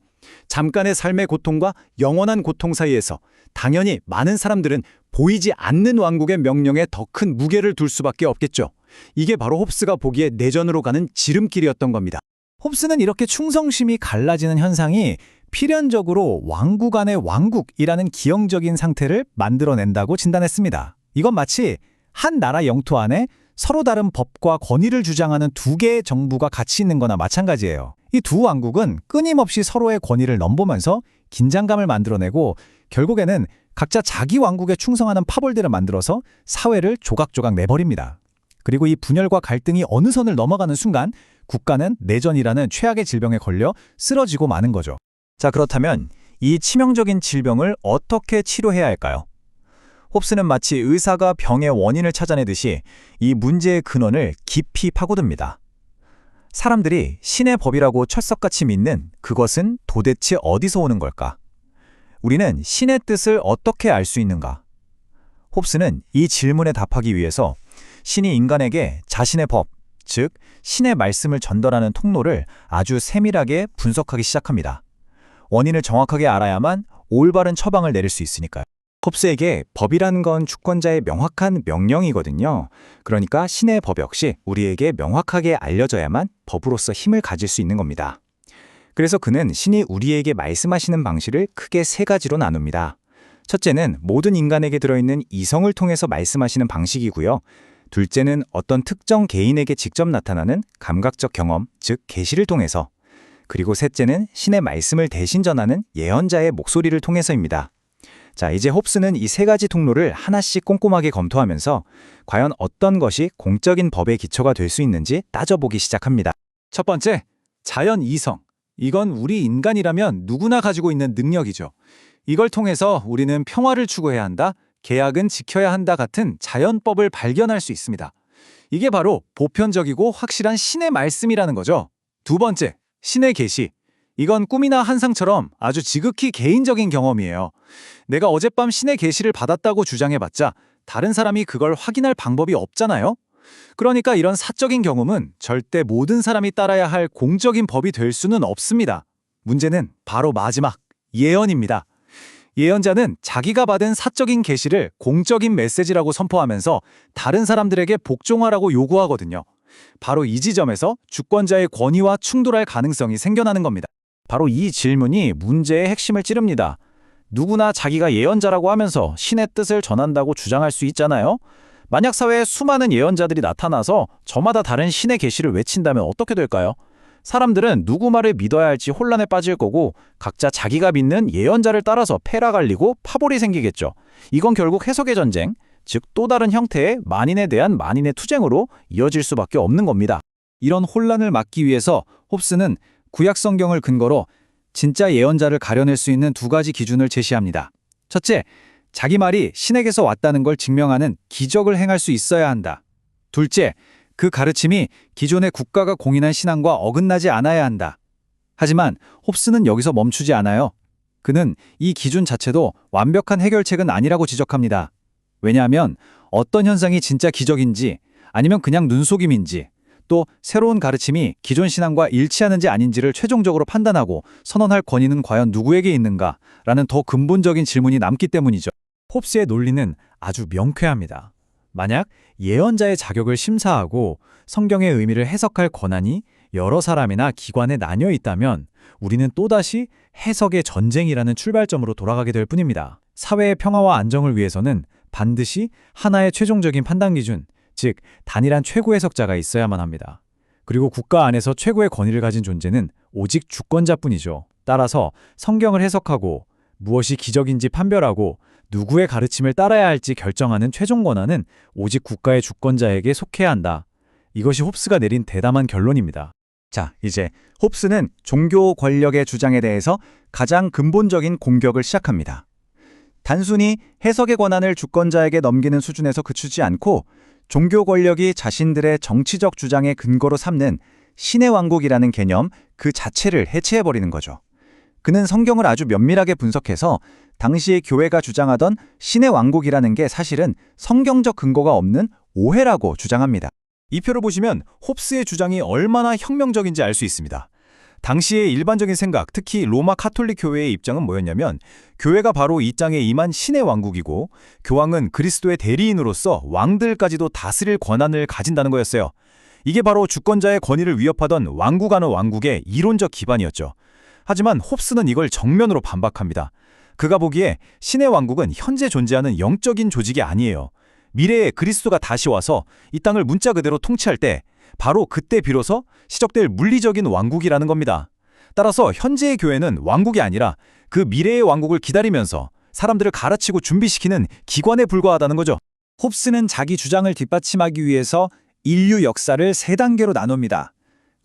잠깐의 삶의 고통과 영원한 고통 사이에서 당연히 많은 사람들은 보이지 않는 왕국의 명령에 더 큰 무게를 둘 수밖에 없겠죠. 이게 바로 홉스가 보기에 내전으로 가는 지름길이었던 겁니다. 홉스는 이렇게 충성심이 갈라지는 현상이 필연적으로 왕국 안의 왕국이라는 기형적인 상태를 만들어낸다고 진단했습니다. 이건 마치 한 나라 영토 안에 서로 다른 법과 권위를 주장하는 두 개의 정부가 같이 있는 거나 마찬가지예요. 이 두 왕국은 끊임없이 서로의 권위를 넘보면서 긴장감을 만들어내고 결국에는 각자 자기 왕국에 충성하는 파벌들을 만들어서 사회를 조각조각 내버립니다. 그리고 이 분열과 갈등이 어느 선을 넘어가는 순간 국가는 내전이라는 최악의 질병에 걸려 쓰러지고 마는 거죠. 자, 그렇다면 이 치명적인 질병을 어떻게 치료해야 할까요? 홉스는 마치 의사가 병의 원인을 찾아내듯이 이 문제의 근원을 깊이 파고듭니다. 사람들이 신의 법이라고 철석같이 믿는 그것은 도대체 어디서 오는 걸까? 우리는 신의 뜻을 어떻게 알 수 있는가? 홉스는 이 질문에 답하기 위해서 신이 인간에게 자신의 법, 즉 신의 말씀을 전달하는 통로를 아주 세밀하게 분석하기 시작합니다. 원인을 정확하게 알아야만 올바른 처방을 내릴 수 있으니까요. 홉스에게 법이라는 건 주권자의 명확한 명령이거든요. 그러니까 신의 법 역시 우리에게 명확하게 알려져야만 법으로서 힘을 가질 수 있는 겁니다. 그래서 그는 신이 우리에게 말씀하시는 방식을 크게 세 가지로 나눕니다. 첫째는 모든 인간에게 들어있는 이성을 통해서 말씀하시는 방식이고요. 둘째는 어떤 특정 개인에게 직접 나타나는 감각적 경험, 즉 계시를 통해서. 그리고 셋째는 신의 말씀을 대신 전하는 예언자의 목소리를 통해서입니다. 자, 이제 홉스는 이 세 가지 통로를 하나씩 꼼꼼하게 검토하면서 과연 어떤 것이 공적인 법의 기초가 될 수 있는지 따져보기 시작합니다. 첫 번째, 자연 이성. 이건 우리 인간이라면 누구나 가지고 있는 능력이죠. 이걸 통해서 우리는 평화를 추구해야 한다, 계약은 지켜야 한다 같은 자연법을 발견할 수 있습니다. 이게 바로 보편적이고 확실한 신의 말씀이라는 거죠. 두 번째, 신의 계시. 이건 꿈이나 환상처럼 아주 지극히 개인적인 경험이에요. 내가 어젯밤 신의 계시를 받았다고 주장해봤자 다른 사람이 그걸 확인할 방법이 없잖아요. 그러니까 이런 사적인 경험은 절대 모든 사람이 따라야 할 공적인 법이 될 수는 없습니다. 문제는 바로 마지막, 예언입니다. 예언자는 자기가 받은 사적인 계시를 공적인 메시지라고 선포하면서 다른 사람들에게 복종하라고 요구하거든요. 바로 이 지점에서 주권자의 권위와 충돌할 가능성이 생겨나는 겁니다. 바로 이 질문이 문제의 핵심을 찌릅니다. 누구나 자기가 예언자라고 하면서 신의 뜻을 전한다고 주장할 수 있잖아요. 만약 사회에 수많은 예언자들이 나타나서 저마다 다른 신의 계시를 외친다면 어떻게 될까요? 사람들은 누구 말을 믿어야 할지 혼란에 빠질 거고 각자 자기가 믿는 예언자를 따라서 패라 갈리고 파벌이 생기겠죠. 이건 결국 해석의 전쟁, 즉 또 다른 형태의 만인에 대한 만인의 투쟁으로 이어질 수밖에 없는 겁니다. 이런 혼란을 막기 위해서 홉스는 구약 성경을 근거로 진짜 예언자를 가려낼 수 있는 두 가지 기준을 제시합니다. 첫째, 자기 말이 신에게서 왔다는 걸 증명하는 기적을 행할 수 있어야 한다. 둘째, 그 가르침이 기존의 국가가 공인한 신앙과 어긋나지 않아야 한다. 하지만 홉스는 여기서 멈추지 않아요. 그는 이 기준 자체도 완벽한 해결책은 아니라고 지적합니다. 왜냐하면 어떤 현상이 진짜 기적인지 아니면 그냥 눈속임인지 또 새로운 가르침이 기존 신앙과 일치하는지 아닌지를 최종적으로 판단하고 선언할 권위는 과연 누구에게 있는가라는 더 근본적인 질문이 남기 때문이죠. 홉스의 논리는 아주 명쾌합니다. 만약 예언자의 자격을 심사하고 성경의 의미를 해석할 권한이 여러 사람이나 기관에 나뉘어 있다면 우리는 또다시 해석의 전쟁이라는 출발점으로 돌아가게 될 뿐입니다. 사회의 평화와 안정을 위해서는 반드시 하나의 최종적인 판단 기준, 즉 단일한 최고 해석자가 있어야만 합니다. 그리고 국가 안에서 최고의 권위를 가진 존재는 오직 주권자뿐이죠. 따라서 성경을 해석하고 무엇이 기적인지 판별하고 누구의 가르침을 따라야 할지 결정하는 최종 권한은 오직 국가의 주권자에게 속해야 한다. 이것이 홉스가 내린 대담한 결론입니다. 자, 이제 홉스는 종교 권력의 주장에 대해서 가장 근본적인 공격을 시작합니다. 단순히 해석의 권한을 주권자에게 넘기는 수준에서 그치지 않고 종교 권력이 자신들의 정치적 주장의 근거로 삼는 신의 왕국이라는 개념 그 자체를 해체해버리는 거죠. 그는 성경을 아주 면밀하게 분석해서 당시의 교회가 주장하던 신의 왕국이라는 게 사실은 성경적 근거가 없는 오해라고 주장합니다. 이 표를 보시면 홉스의 주장이 얼마나 혁명적인지 알 수 있습니다. 당시의 일반적인 생각, 특히 로마 카톨릭 교회의 입장은 뭐였냐면 교회가 바로 이 땅에 임한 신의 왕국이고 교황은 그리스도의 대리인으로서 왕들까지도 다스릴 권한을 가진다는 거였어요. 이게 바로 주권자의 권위를 위협하던 왕국 안의 왕국의 이론적 기반이었죠. 하지만 홉스는 이걸 정면으로 반박합니다. 그가 보기에 신의 왕국은 현재 존재하는 영적인 조직이 아니에요. 미래에 그리스도가 다시 와서 이 땅을 문자 그대로 통치할 때 바로 그때 비로소 시작될 물리적인 왕국이라는 겁니다. 따라서 현재의 교회는 왕국이 아니라 그 미래의 왕국을 기다리면서 사람들을 가르치고 준비시키는 기관에 불과하다는 거죠. 홉스는 자기 주장을 뒷받침하기 위해서 인류 역사를 세 단계로 나눕니다.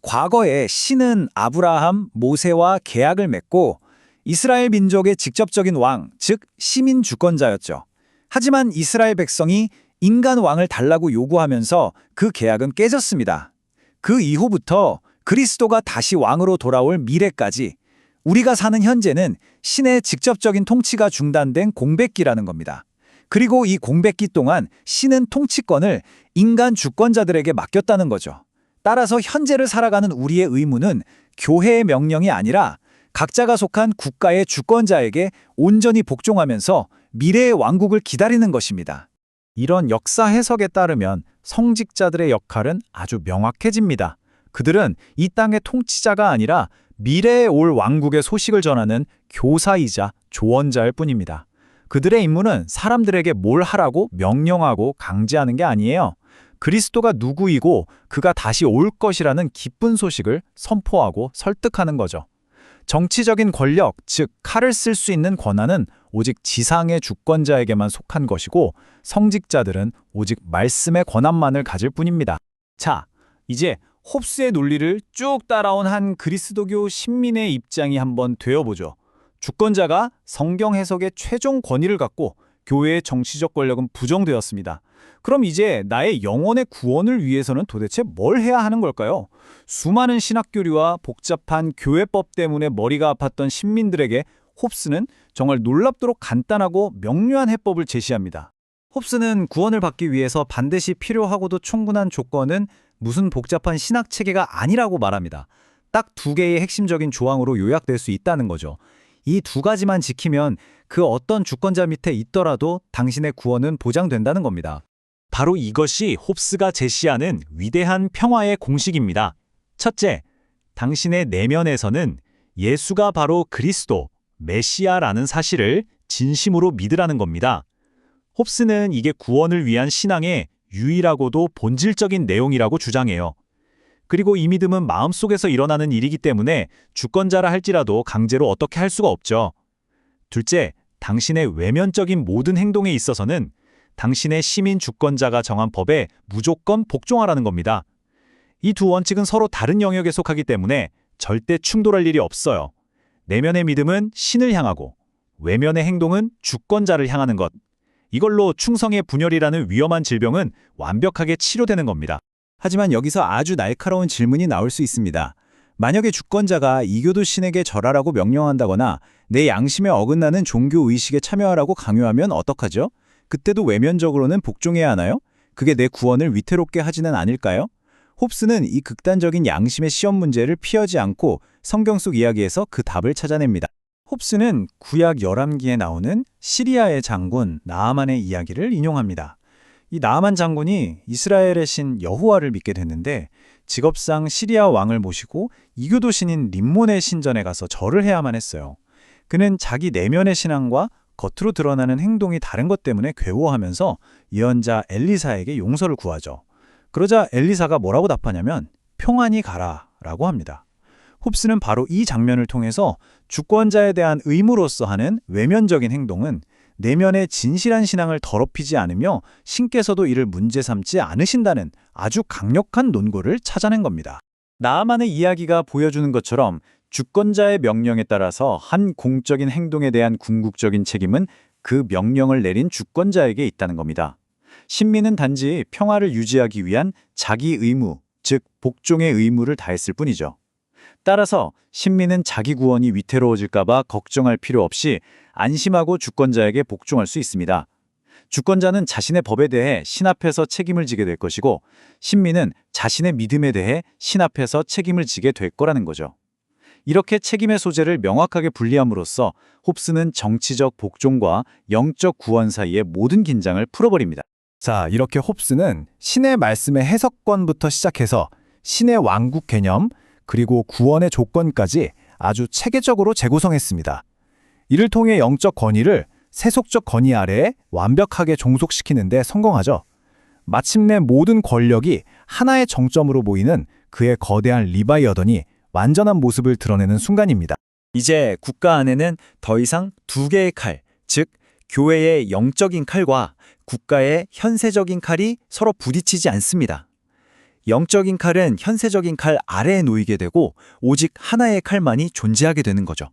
과거에 신은 아브라함, 모세와 계약을 맺고 이스라엘 민족의 직접적인 왕, 즉 시민 주권자였죠. 하지만 이스라엘 백성이 인간 왕을 달라고 요구하면서 그 계약은 깨졌습니다. 그 이후부터 그리스도가 다시 왕으로 돌아올 미래까지 우리가 사는 현재는 신의 직접적인 통치가 중단된 공백기라는 겁니다. 그리고 이 공백기 동안 신은 통치권을 인간 주권자들에게 맡겼다는 거죠. 따라서 현재를 살아가는 우리의 의무는 교회의 명령이 아니라 각자가 속한 국가의 주권자에게 온전히 복종하면서 미래의 왕국을 기다리는 것입니다. 이런 역사 해석에 따르면 성직자들의 역할은 아주 명확해집니다. 그들은 이 땅의 통치자가 아니라 미래에 올 왕국의 소식을 전하는 교사이자 조언자일 뿐입니다. 그들의 임무는 사람들에게 뭘 하라고 명령하고 강제하는 게 아니에요. 그리스도가 누구이고 그가 다시 올 것이라는 기쁜 소식을 선포하고 설득하는 거죠. 정치적인 권력, 즉 칼을 쓸 수 있는 권한은 오직 지상의 주권자에게만 속한 것이고 성직자들은 오직 말씀의 권한만을 가질 뿐입니다. 자, 이제 홉스의 논리를 쭉 따라온 한 그리스도교 신민의 입장이 한번 되어보죠. 주권자가 성경 해석의 최종 권위를 갖고 교회의 정치적 권력은 부정되었습니다. 그럼 이제 나의 영혼의 구원을 위해서는 도대체 뭘 해야 하는 걸까요? 수많은 신학교리와 복잡한 교회법 때문에 머리가 아팠던 신민들에게 홉스는 정말 놀랍도록 간단하고 명료한 해법을 제시합니다. 홉스는 구원을 받기 위해서 반드시 필요하고도 충분한 조건은 무슨 복잡한 신학 체계가 아니라고 말합니다. 딱 두 개의 핵심적인 조항으로 요약될 수 있다는 거죠. 이 두 가지만 지키면 그 어떤 주권자 밑에 있더라도 당신의 구원은 보장된다는 겁니다. 바로 이것이 홉스가 제시하는 위대한 평화의 공식입니다. 첫째, 당신의 내면에서는 예수가 바로 그리스도, 메시아라는 사실을 진심으로 믿으라는 겁니다. 홉스는 이게 구원을 위한 신앙의 유일하고도 본질적인 내용이라고 주장해요. 그리고 이 믿음은 마음속에서 일어나는 일이기 때문에 주권자라 할지라도 강제로 어떻게 할 수가 없죠. 둘째, 당신의 외면적인 모든 행동에 있어서는 당신의 시민 주권자가 정한 법에 무조건 복종하라는 겁니다. 이 두 원칙은 서로 다른 영역에 속하기 때문에 절대 충돌할 일이 없어요. 내면의 믿음은 신을 향하고 외면의 행동은 주권자를 향하는 것. 이걸로 충성의 분열이라는 위험한 질병은 완벽하게 치료되는 겁니다. 하지만 여기서 아주 날카로운 질문이 나올 수 있습니다. 만약에 주권자가 이교도 신에게 절하라고 명령한다거나 내 양심에 어긋나는 종교 의식에 참여하라고 강요하면 어떡하죠? 그때도 외면적으로는 복종해야 하나요? 그게 내 구원을 위태롭게 하지는 않을까요? 홉스는 이 극단적인 양심의 시험 문제를 피하지 않고 성경 속 이야기에서 그 답을 찾아냅니다. 홉스는 구약 열왕기에 나오는 시리아의 장군 나아만의 이야기를 인용합니다. 이 나아만 장군이 이스라엘의 신 여호와를 믿게 됐는데 직업상 시리아 왕을 모시고 이교도 신인 림몬의 신전에 가서 절을 해야만 했어요. 그는 자기 내면의 신앙과 겉으로 드러나는 행동이 다른 것 때문에 괴로워하면서 예언자 엘리사에게 용서를 구하죠. 그러자 엘리사가 뭐라고 답하냐면 평안히 가라 라고 합니다. 홉스는 바로 이 장면을 통해서 주권자에 대한 의무로서 하는 외면적인 행동은 내면의 진실한 신앙을 더럽히지 않으며 신께서도 이를 문제 삼지 않으신다는 아주 강력한 논거를 찾아낸 겁니다. 나아만의 이야기가 보여주는 것처럼 주권자의 명령에 따라서 한 공적인 행동에 대한 궁극적인 책임은 그 명령을 내린 주권자에게 있다는 겁니다. 신민은 단지 평화를 유지하기 위한 자기 의무, 즉 복종의 의무를 다했을 뿐이죠. 따라서 신민은 자기 구원이 위태로워질까 봐 걱정할 필요 없이 안심하고 주권자에게 복종할 수 있습니다. 주권자는 자신의 법에 대해 신 앞에서 책임을 지게 될 것이고 신민은 자신의 믿음에 대해 신 앞에서 책임을 지게 될 거라는 거죠. 이렇게 책임의 소재를 명확하게 분리함으로써 홉스는 정치적 복종과 영적 구원 사이의 모든 긴장을 풀어버립니다. 자, 이렇게 홉스는 신의 말씀의 해석권부터 시작해서 신의 왕국 개념, 그리고 구원의 조건까지 아주 체계적으로 재구성했습니다. 이를 통해 영적 권위를 세속적 권위 아래에 완벽하게 종속시키는 데 성공하죠. 마침내 모든 권력이 하나의 정점으로 보이는 그의 거대한 리바이어던이 완전한 모습을 드러내는 순간입니다. 이제 국가 안에는 더 이상 두 개의 칼, 즉 교회의 영적인 칼과 국가의 현세적인 칼이 서로 부딪히지 않습니다. 영적인 칼은 현세적인 칼 아래에 놓이게 되고 오직 하나의 칼만이 존재하게 되는 거죠.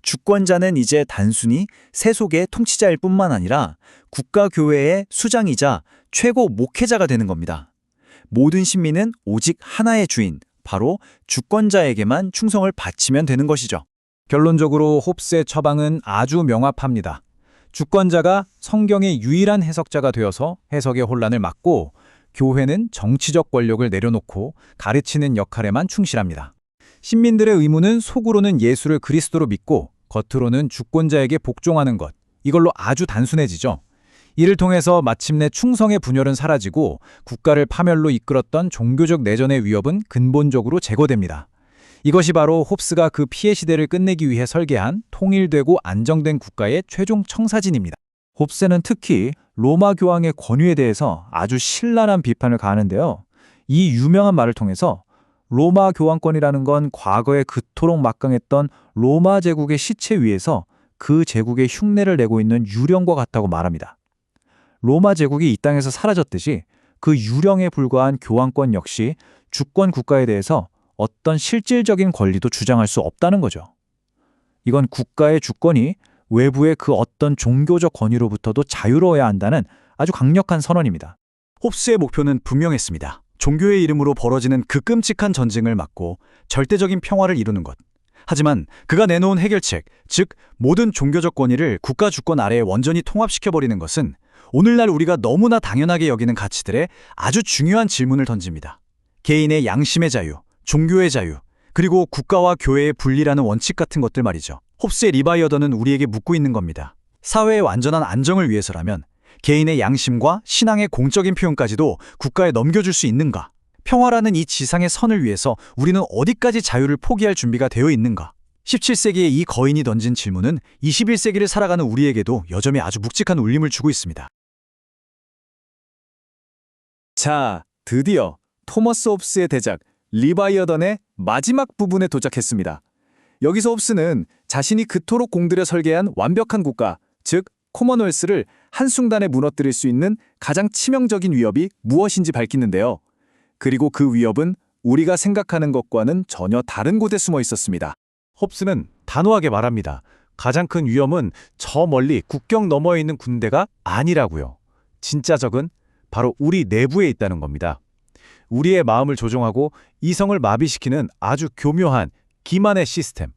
주권자는 이제 단순히 세속의 통치자일 뿐만 아니라 국가교회의 수장이자 최고 목회자가 되는 겁니다. 모든 신민은 오직 하나의 주인, 바로 주권자에게만 충성을 바치면 되는 것이죠. 결론적으로 홉스의 처방은 아주 명확합니다. 주권자가 성경의 유일한 해석자가 되어서 해석의 혼란을 막고 교회는 정치적 권력을 내려놓고 가르치는 역할에만 충실합니다. 신민들의 의무는 속으로는 예수를 그리스도로 믿고 겉으로는 주권자에게 복종하는 것. 이걸로 아주 단순해지죠. 이를 통해서 마침내 충성의 분열은 사라지고 국가를 파멸로 이끌었던 종교적 내전의 위협은 근본적으로 제거됩니다. 이것이 바로 홉스가 그 피해 시대를 끝내기 위해 설계한 통일되고 안정된 국가의 최종 청사진입니다. 홉스는 특히 로마 교황의 권위에 대해서 아주 신랄한 비판을 가하는데요. 이 유명한 말을 통해서 로마 교황권이라는 건 과거에 그토록 막강했던 로마 제국의 시체 위에서 그 제국의 흉내를 내고 있는 유령과 같다고 말합니다. 로마 제국이 이 땅에서 사라졌듯이 그 유령에 불과한 교황권 역시 주권 국가에 대해서 어떤 실질적인 권리도 주장할 수 없다는 거죠. 이건 국가의 주권이 외부의 그 어떤 종교적 권위로부터도 자유로워야 한다는 아주 강력한 선언입니다. 홉스의 목표는 분명했습니다. 종교의 이름으로 벌어지는 그 끔찍한 전쟁을 막고 절대적인 평화를 이루는 것. 하지만 그가 내놓은 해결책, 즉 모든 종교적 권위를 국가 주권 아래에 완전히 통합시켜버리는 것은 오늘날 우리가 너무나 당연하게 여기는 가치들에 아주 중요한 질문을 던집니다. 개인의 양심의 자유, 종교의 자유, 그리고 국가와 교회의 분리라는 원칙 같은 것들 말이죠. 홉스의 리바이어던은 우리에게 묻고 있는 겁니다. 사회의 완전한 안정을 위해서라면 개인의 양심과 신앙의 공적인 표현까지도 국가에 넘겨줄 수 있는가? 평화라는 이 지상의 선을 위해서 우리는 어디까지 자유를 포기할 준비가 되어 있는가? 17세기의 이 거인이 던진 질문은 21세기를 살아가는 우리에게도 여전히 아주 묵직한 울림을 주고 있습니다. 자, 드디어 토머스 홉스의 대작 리바이어던의 마지막 부분에 도착했습니다. 여기서 홉스는 자신이 그토록 공들여 설계한 완벽한 국가, 즉 코먼웰스를 한순간에 무너뜨릴 수 있는 가장 치명적인 위협이 무엇인지 밝히는데요. 그리고 그 위협은 우리가 생각하는 것과는 전혀 다른 곳에 숨어 있었습니다. 홉스는 단호하게 말합니다. 가장 큰 위험은 저 멀리 국경 너머에 있는 군대가 아니라고요. 진짜 적은 바로 우리 내부에 있다는 겁니다. 우리의 마음을 조종하고 이성을 마비시키는 아주 교묘한 기만의 시스템.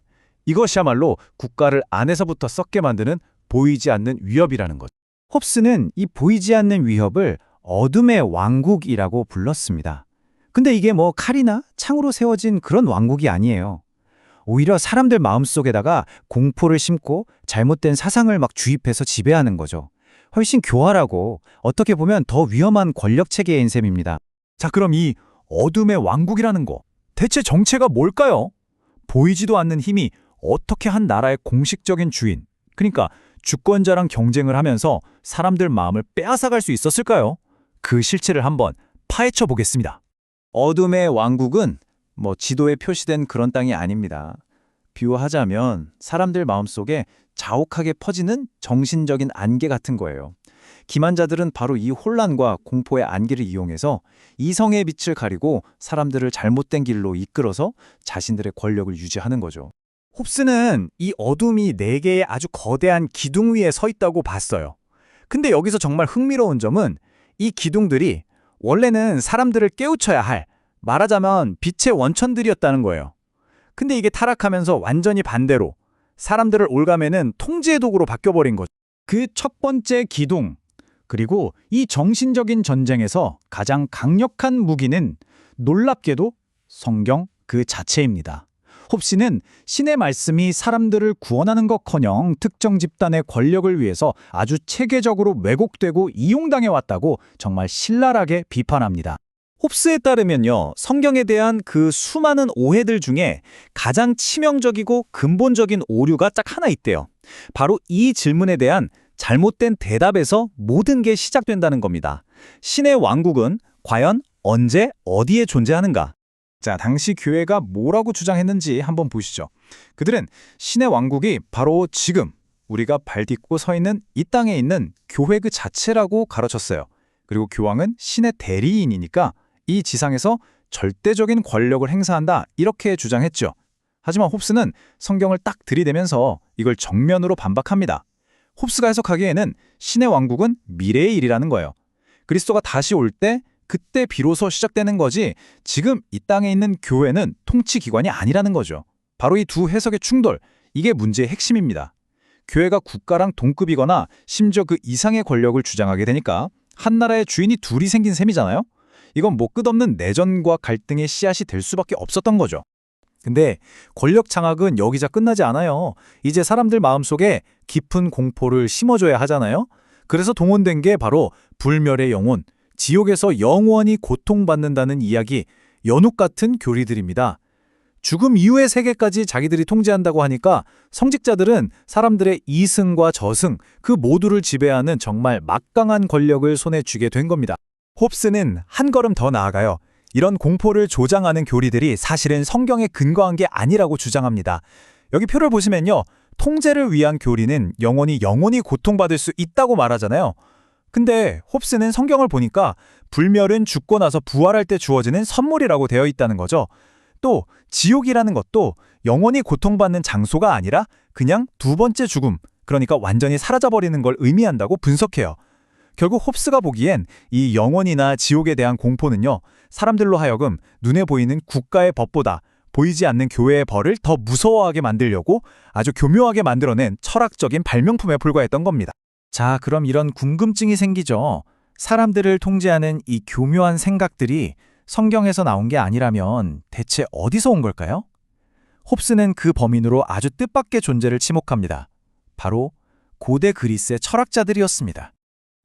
이것이야말로 국가를 안에서부터 썩게 만드는 보이지 않는 위협이라는 것. 홉스는 이 보이지 않는 위협을 어둠의 왕국이라고 불렀습니다. 근데 이게 뭐 칼이나 창으로 세워진 그런 왕국이 아니에요. 오히려 사람들 마음속에다가 공포를 심고 잘못된 사상을 막 주입해서 지배하는 거죠. 훨씬 교활하고 어떻게 보면 더 위험한 권력 체계인 셈입니다. 자, 그럼 이 어둠의 왕국이라는 거, 대체 정체가 뭘까요? 보이지도 않는 힘이 어떻게 한 나라의 공식적인 주인, 그러니까 주권자랑 경쟁을 하면서 사람들 마음을 빼앗아갈 수 있었을까요? 그 실체를 한번 파헤쳐 보겠습니다. 어둠의 왕국은 뭐 지도에 표시된 그런 땅이 아닙니다. 비유하자면 사람들 마음속에 자욱하게 퍼지는 정신적인 안개 같은 거예요. 기만자들은 바로 이 혼란과 공포의 안개를 이용해서 이성의 빛을 가리고 사람들을 잘못된 길로 이끌어서 자신들의 권력을 유지하는 거죠. 홉스는 이 어둠이 4개의 아주 거대한 기둥 위에 서 있다고 봤어요. 근데 여기서 정말 흥미로운 점은 이 기둥들이 원래는 사람들을 깨우쳐야 할, 말하자면 빛의 원천들이었다는 거예요. 근데 이게 타락하면서 완전히 반대로 사람들을 올가매는 통제의 도구로 바뀌어버린 거죠. 그 첫 번째 기둥, 그리고 이 정신적인 전쟁에서 가장 강력한 무기는 놀랍게도 성경 그 자체입니다. 홉스는 신의 말씀이 사람들을 구원하는 것커녕 특정 집단의 권력을 위해서 아주 체계적으로 왜곡되고 이용당해 왔다고 정말 신랄하게 비판합니다. 홉스에 따르면요, 성경에 대한 그 수많은 오해들 중에 가장 치명적이고 근본적인 오류가 딱 하나 있대요. 바로 이 질문에 대한 잘못된 대답에서 모든 게 시작된다는 겁니다. 신의 왕국은 과연 언제 어디에 존재하는가? 자, 당시 교회가 뭐라고 주장했는지 한번 보시죠. 그들은 신의 왕국이 바로 지금 우리가 발 딛고 서 있는 이 땅에 있는 교회 그 자체라고 가르쳤어요. 그리고 교황은 신의 대리인이니까 이 지상에서 절대적인 권력을 행사한다, 이렇게 주장했죠. 하지만 홉스는 성경을 딱 들이대면서 이걸 정면으로 반박합니다. 홉스가 해석하기에는 신의 왕국은 미래의 일이라는 거예요. 그리스도가 다시 올 때 그때 비로소 시작되는 거지, 지금 이 땅에 있는 교회는 통치기관이 아니라는 거죠. 바로 이 두 해석의 충돌, 이게 문제의 핵심입니다. 교회가 국가랑 동급이거나 심지어 그 이상의 권력을 주장하게 되니까 한 나라의 주인이 둘이 생긴 셈이잖아요. 이건 뭐 끝없는 내전과 갈등의 씨앗이 될 수밖에 없었던 거죠. 근데 권력 장악은 여기서 끝나지 않아요. 이제 사람들 마음속에 깊은 공포를 심어줘야 하잖아요. 그래서 동원된 게 바로 불멸의 영혼, 지옥에서 영원히 고통받는다는 이야기, 연옥 같은 교리들입니다. 죽음 이후의 세계까지 자기들이 통제한다고 하니까 성직자들은 사람들의 이승과 저승, 그 모두를 지배하는 정말 막강한 권력을 손에 쥐게 된 겁니다. 홉스는 한 걸음 더 나아가요. 이런 공포를 조장하는 교리들이 사실은 성경에 근거한 게 아니라고 주장합니다. 여기 표를 보시면요, 통제를 위한 교리는 영혼이 고통받을 수 있다고 말하잖아요. 근데 홉스는 성경을 보니까 불멸은 죽고 나서 부활할 때 주어지는 선물이라고 되어 있다는 거죠. 또 지옥이라는 것도 영원히 고통받는 장소가 아니라 그냥 두 번째 죽음, 그러니까 완전히 사라져버리는 걸 의미한다고 분석해요. 결국 홉스가 보기엔 이 영원이나 지옥에 대한 공포는요, 사람들로 하여금 눈에 보이는 국가의 법보다 보이지 않는 교회의 벌을 더 무서워하게 만들려고 아주 교묘하게 만들어낸 철학적인 발명품에 불과했던 겁니다. 자, 그럼 이런 궁금증이 생기죠. 사람들을 통제하는 이 교묘한 생각들이 성경에서 나온 게 아니라면 대체 어디서 온 걸까요? 홉스는 그 범인으로 아주 뜻밖의 존재를 지목합니다. 바로 고대 그리스의 철학자들이었습니다.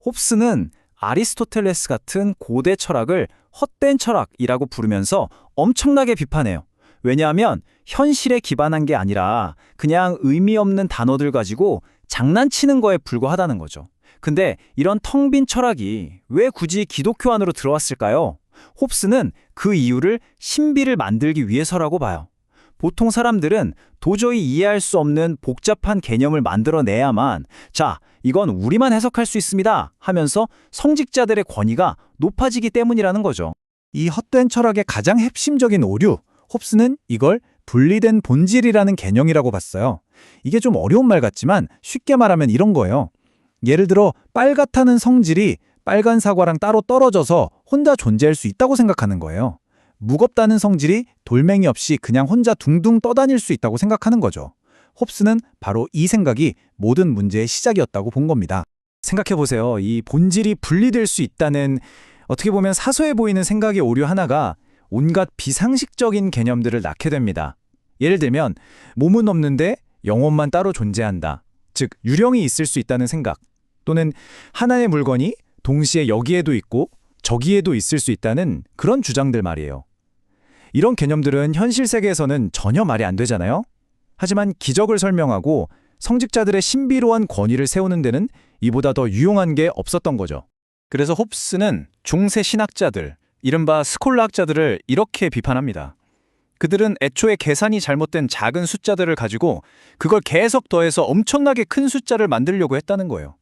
홉스는 아리스토텔레스 같은 고대 철학을 헛된 철학이라고 부르면서 엄청나게 비판해요. 왜냐하면 현실에 기반한 게 아니라 그냥 의미 없는 단어들 가지고 장난치는 거에 불과하다는 거죠. 근데 이런 텅 빈 철학이 왜 굳이 기독교 안으로 들어왔을까요? 홉스는 그 이유를 신비를 만들기 위해서라고 봐요. 보통 사람들은 도저히 이해할 수 없는 복잡한 개념을 만들어내야만, 자, 이건 우리만 해석할 수 있습니다 하면서 성직자들의 권위가 높아지기 때문이라는 거죠. 이 헛된 철학의 가장 핵심적인 오류, 홉스는 이걸 분리된 본질이라는 개념이라고 봤어요. 이게 좀 어려운 말 같지만 쉽게 말하면 이런 거예요. 예를 들어 빨갛다는 성질이 빨간 사과랑 따로 떨어져서 혼자 존재할 수 있다고 생각하는 거예요. 무겁다는 성질이 돌멩이 없이 그냥 혼자 둥둥 떠다닐 수 있다고 생각하는 거죠. 홉스는 바로 이 생각이 모든 문제의 시작이었다고 본 겁니다. 생각해보세요. 이 본질이 분리될 수 있다는 어떻게 보면 사소해 보이는 생각의 오류 하나가 온갖 비상식적인 개념들을 낳게 됩니다. 예를 들면 몸은 없는데 영혼만 따로 존재한다. 즉 유령이 있을 수 있다는 생각. 또는 하나의 물건이 동시에 여기에도 있고 저기에도 있을 수 있다는 그런 주장들 말이에요. 이런 개념들은 현실 세계에서는 전혀 말이 안 되잖아요. 하지만 기적을 설명하고 성직자들의 신비로운 권위를 세우는 데는 이보다 더 유용한 게 없었던 거죠. 그래서 홉스는 중세 신학자들, 이른바 스콜라학자들을 이렇게 비판합니다. 그들은 애초에 계산이 잘못된 작은 숫자들을 가지고 그걸 계속 더해서 엄청나게 큰 숫자를 만들려고 했다는 거예요.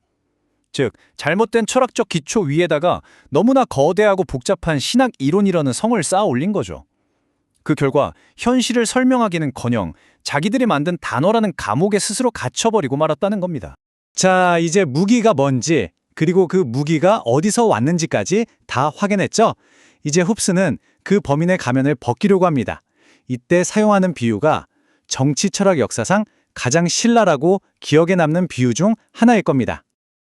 즉, 잘못된 철학적 기초 위에다가 너무나 거대하고 복잡한 신학 이론이라는 성을 쌓아 올린 거죠. 그 결과 현실을 설명하기는커녕 자기들이 만든 단어라는 감옥에 스스로 갇혀버리고 말았다는 겁니다. 자, 이제 무기가 뭔지, 그리고 그 무기가 어디서 왔는지까지 다 확인했죠? 이제 홉스는 그 범인의 가면을 벗기려고 합니다. 이때 사용하는 비유가 정치 철학 역사상 가장 신랄하고 기억에 남는 비유 중 하나일 겁니다.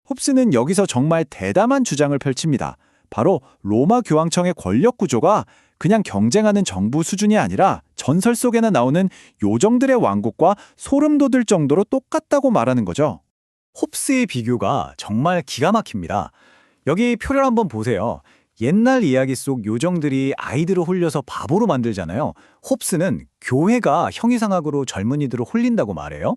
홉스는 여기서 정말 대담한 주장을 펼칩니다. 바로 로마 교황청의 권력 구조가 그냥 경쟁하는 정부 수준이 아니라 전설 속에나 나오는 요정들의 왕국과 소름 돋을 정도로 똑같다고 말하는 거죠. 홉스의 비교가 정말 기가 막힙니다. 여기 표를 한번 보세요. 옛날 이야기 속 요정들이 아이들을 홀려서 바보로 만들잖아요. 홉스는 교회가 형이상학으로 젊은이들을 홀린다고 말해요.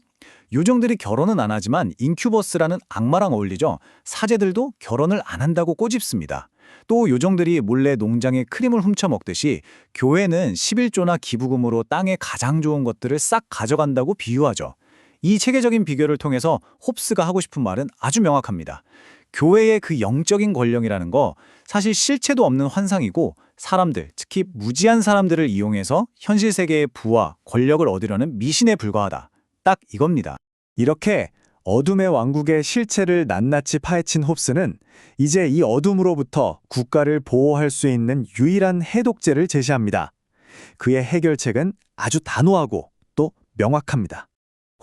요정들이 결혼은 안 하지만 인큐버스라는 악마랑 어울리죠. 사제들도 결혼을 안 한다고 꼬집습니다. 또 요정들이 몰래 농장에 크림을 훔쳐 먹듯이 교회는 11조나 기부금으로 땅의 가장 좋은 것들을 싹 가져간다고 비유하죠. 이 체계적인 비교를 통해서 홉스가 하고 싶은 말은 아주 명확합니다. 교회의 그 영적인 권력이라는 거 사실 실체도 없는 환상이고 사람들, 특히 무지한 사람들을 이용해서 현실 세계의 부와 권력을 얻으려는 미신에 불과하다. 딱 이겁니다. 이렇게 어둠의 왕국의 실체를 낱낱이 파헤친 홉스는 이제 이 어둠으로부터 국가를 보호할 수 있는 유일한 해독제를 제시합니다. 그의 해결책은 아주 단호하고 또 명확합니다.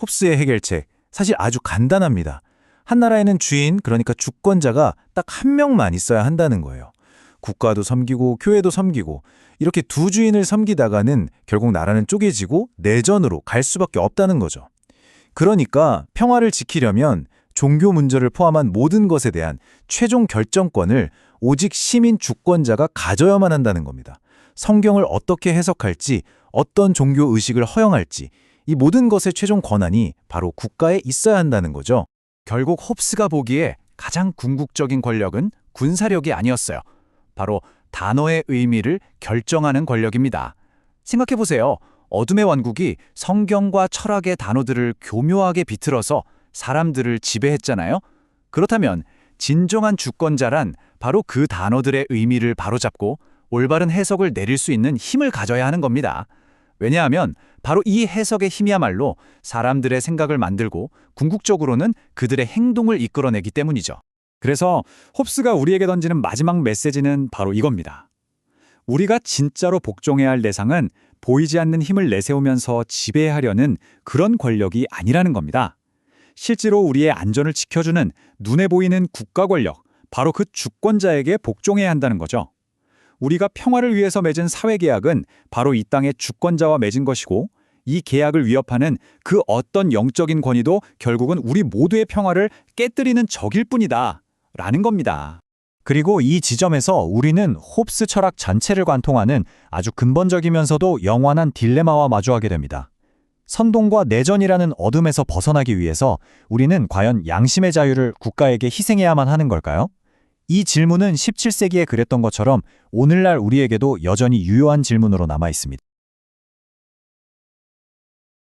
홉스의 해결책, 사실 아주 간단합니다. 한 나라에는 주인, 그러니까 주권자가 딱 한 명만 있어야 한다는 거예요. 국가도 섬기고 교회도 섬기고 이렇게 두 주인을 섬기다가는 결국 나라는 쪼개지고 내전으로 갈 수밖에 없다는 거죠. 그러니까 평화를 지키려면 종교 문제를 포함한 모든 것에 대한 최종 결정권을 오직 시민 주권자가 가져야만 한다는 겁니다. 성경을 어떻게 해석할지, 어떤 종교 의식을 허용할지 이 모든 것의 최종 권한이 바로 국가에 있어야 한다는 거죠. 결국 홉스가 보기에 가장 궁극적인 권력은 군사력이 아니었어요. 바로 단어의 의미를 결정하는 권력입니다. 생각해보세요. 어둠의 왕국이 성경과 철학의 단어들을 교묘하게 비틀어서 사람들을 지배했잖아요. 그렇다면 진정한 주권자란 바로 그 단어들의 의미를 바로잡고 올바른 해석을 내릴 수 있는 힘을 가져야 하는 겁니다. 왜냐하면 바로 이 해석의 힘이야말로 사람들의 생각을 만들고 궁극적으로는 그들의 행동을 이끌어내기 때문이죠. 그래서 홉스가 우리에게 던지는 마지막 메시지는 바로 이겁니다. 우리가 진짜로 복종해야 할 대상은 보이지 않는 힘을 내세우면서 지배하려는 그런 권력이 아니라는 겁니다. 실제로 우리의 안전을 지켜주는 눈에 보이는 국가 권력, 바로 그 주권자에게 복종해야 한다는 거죠. 우리가 평화를 위해서 맺은 사회계약은 바로 이 땅의 주권자와 맺은 것이고 이 계약을 위협하는 그 어떤 영적인 권위도 결국은 우리 모두의 평화를 깨뜨리는 적일 뿐이다 라는 겁니다. 그리고 이 지점에서 우리는 홉스 철학 전체를 관통하는 아주 근본적이면서도 영원한 딜레마와 마주하게 됩니다. 선동과 내전이라는 어둠에서 벗어나기 위해서 우리는 과연 양심의 자유를 국가에게 희생해야만 하는 걸까요? 이 질문은 17세기에 그랬던 것처럼 오늘날 우리에게도 여전히 유효한 질문으로 남아 있습니다.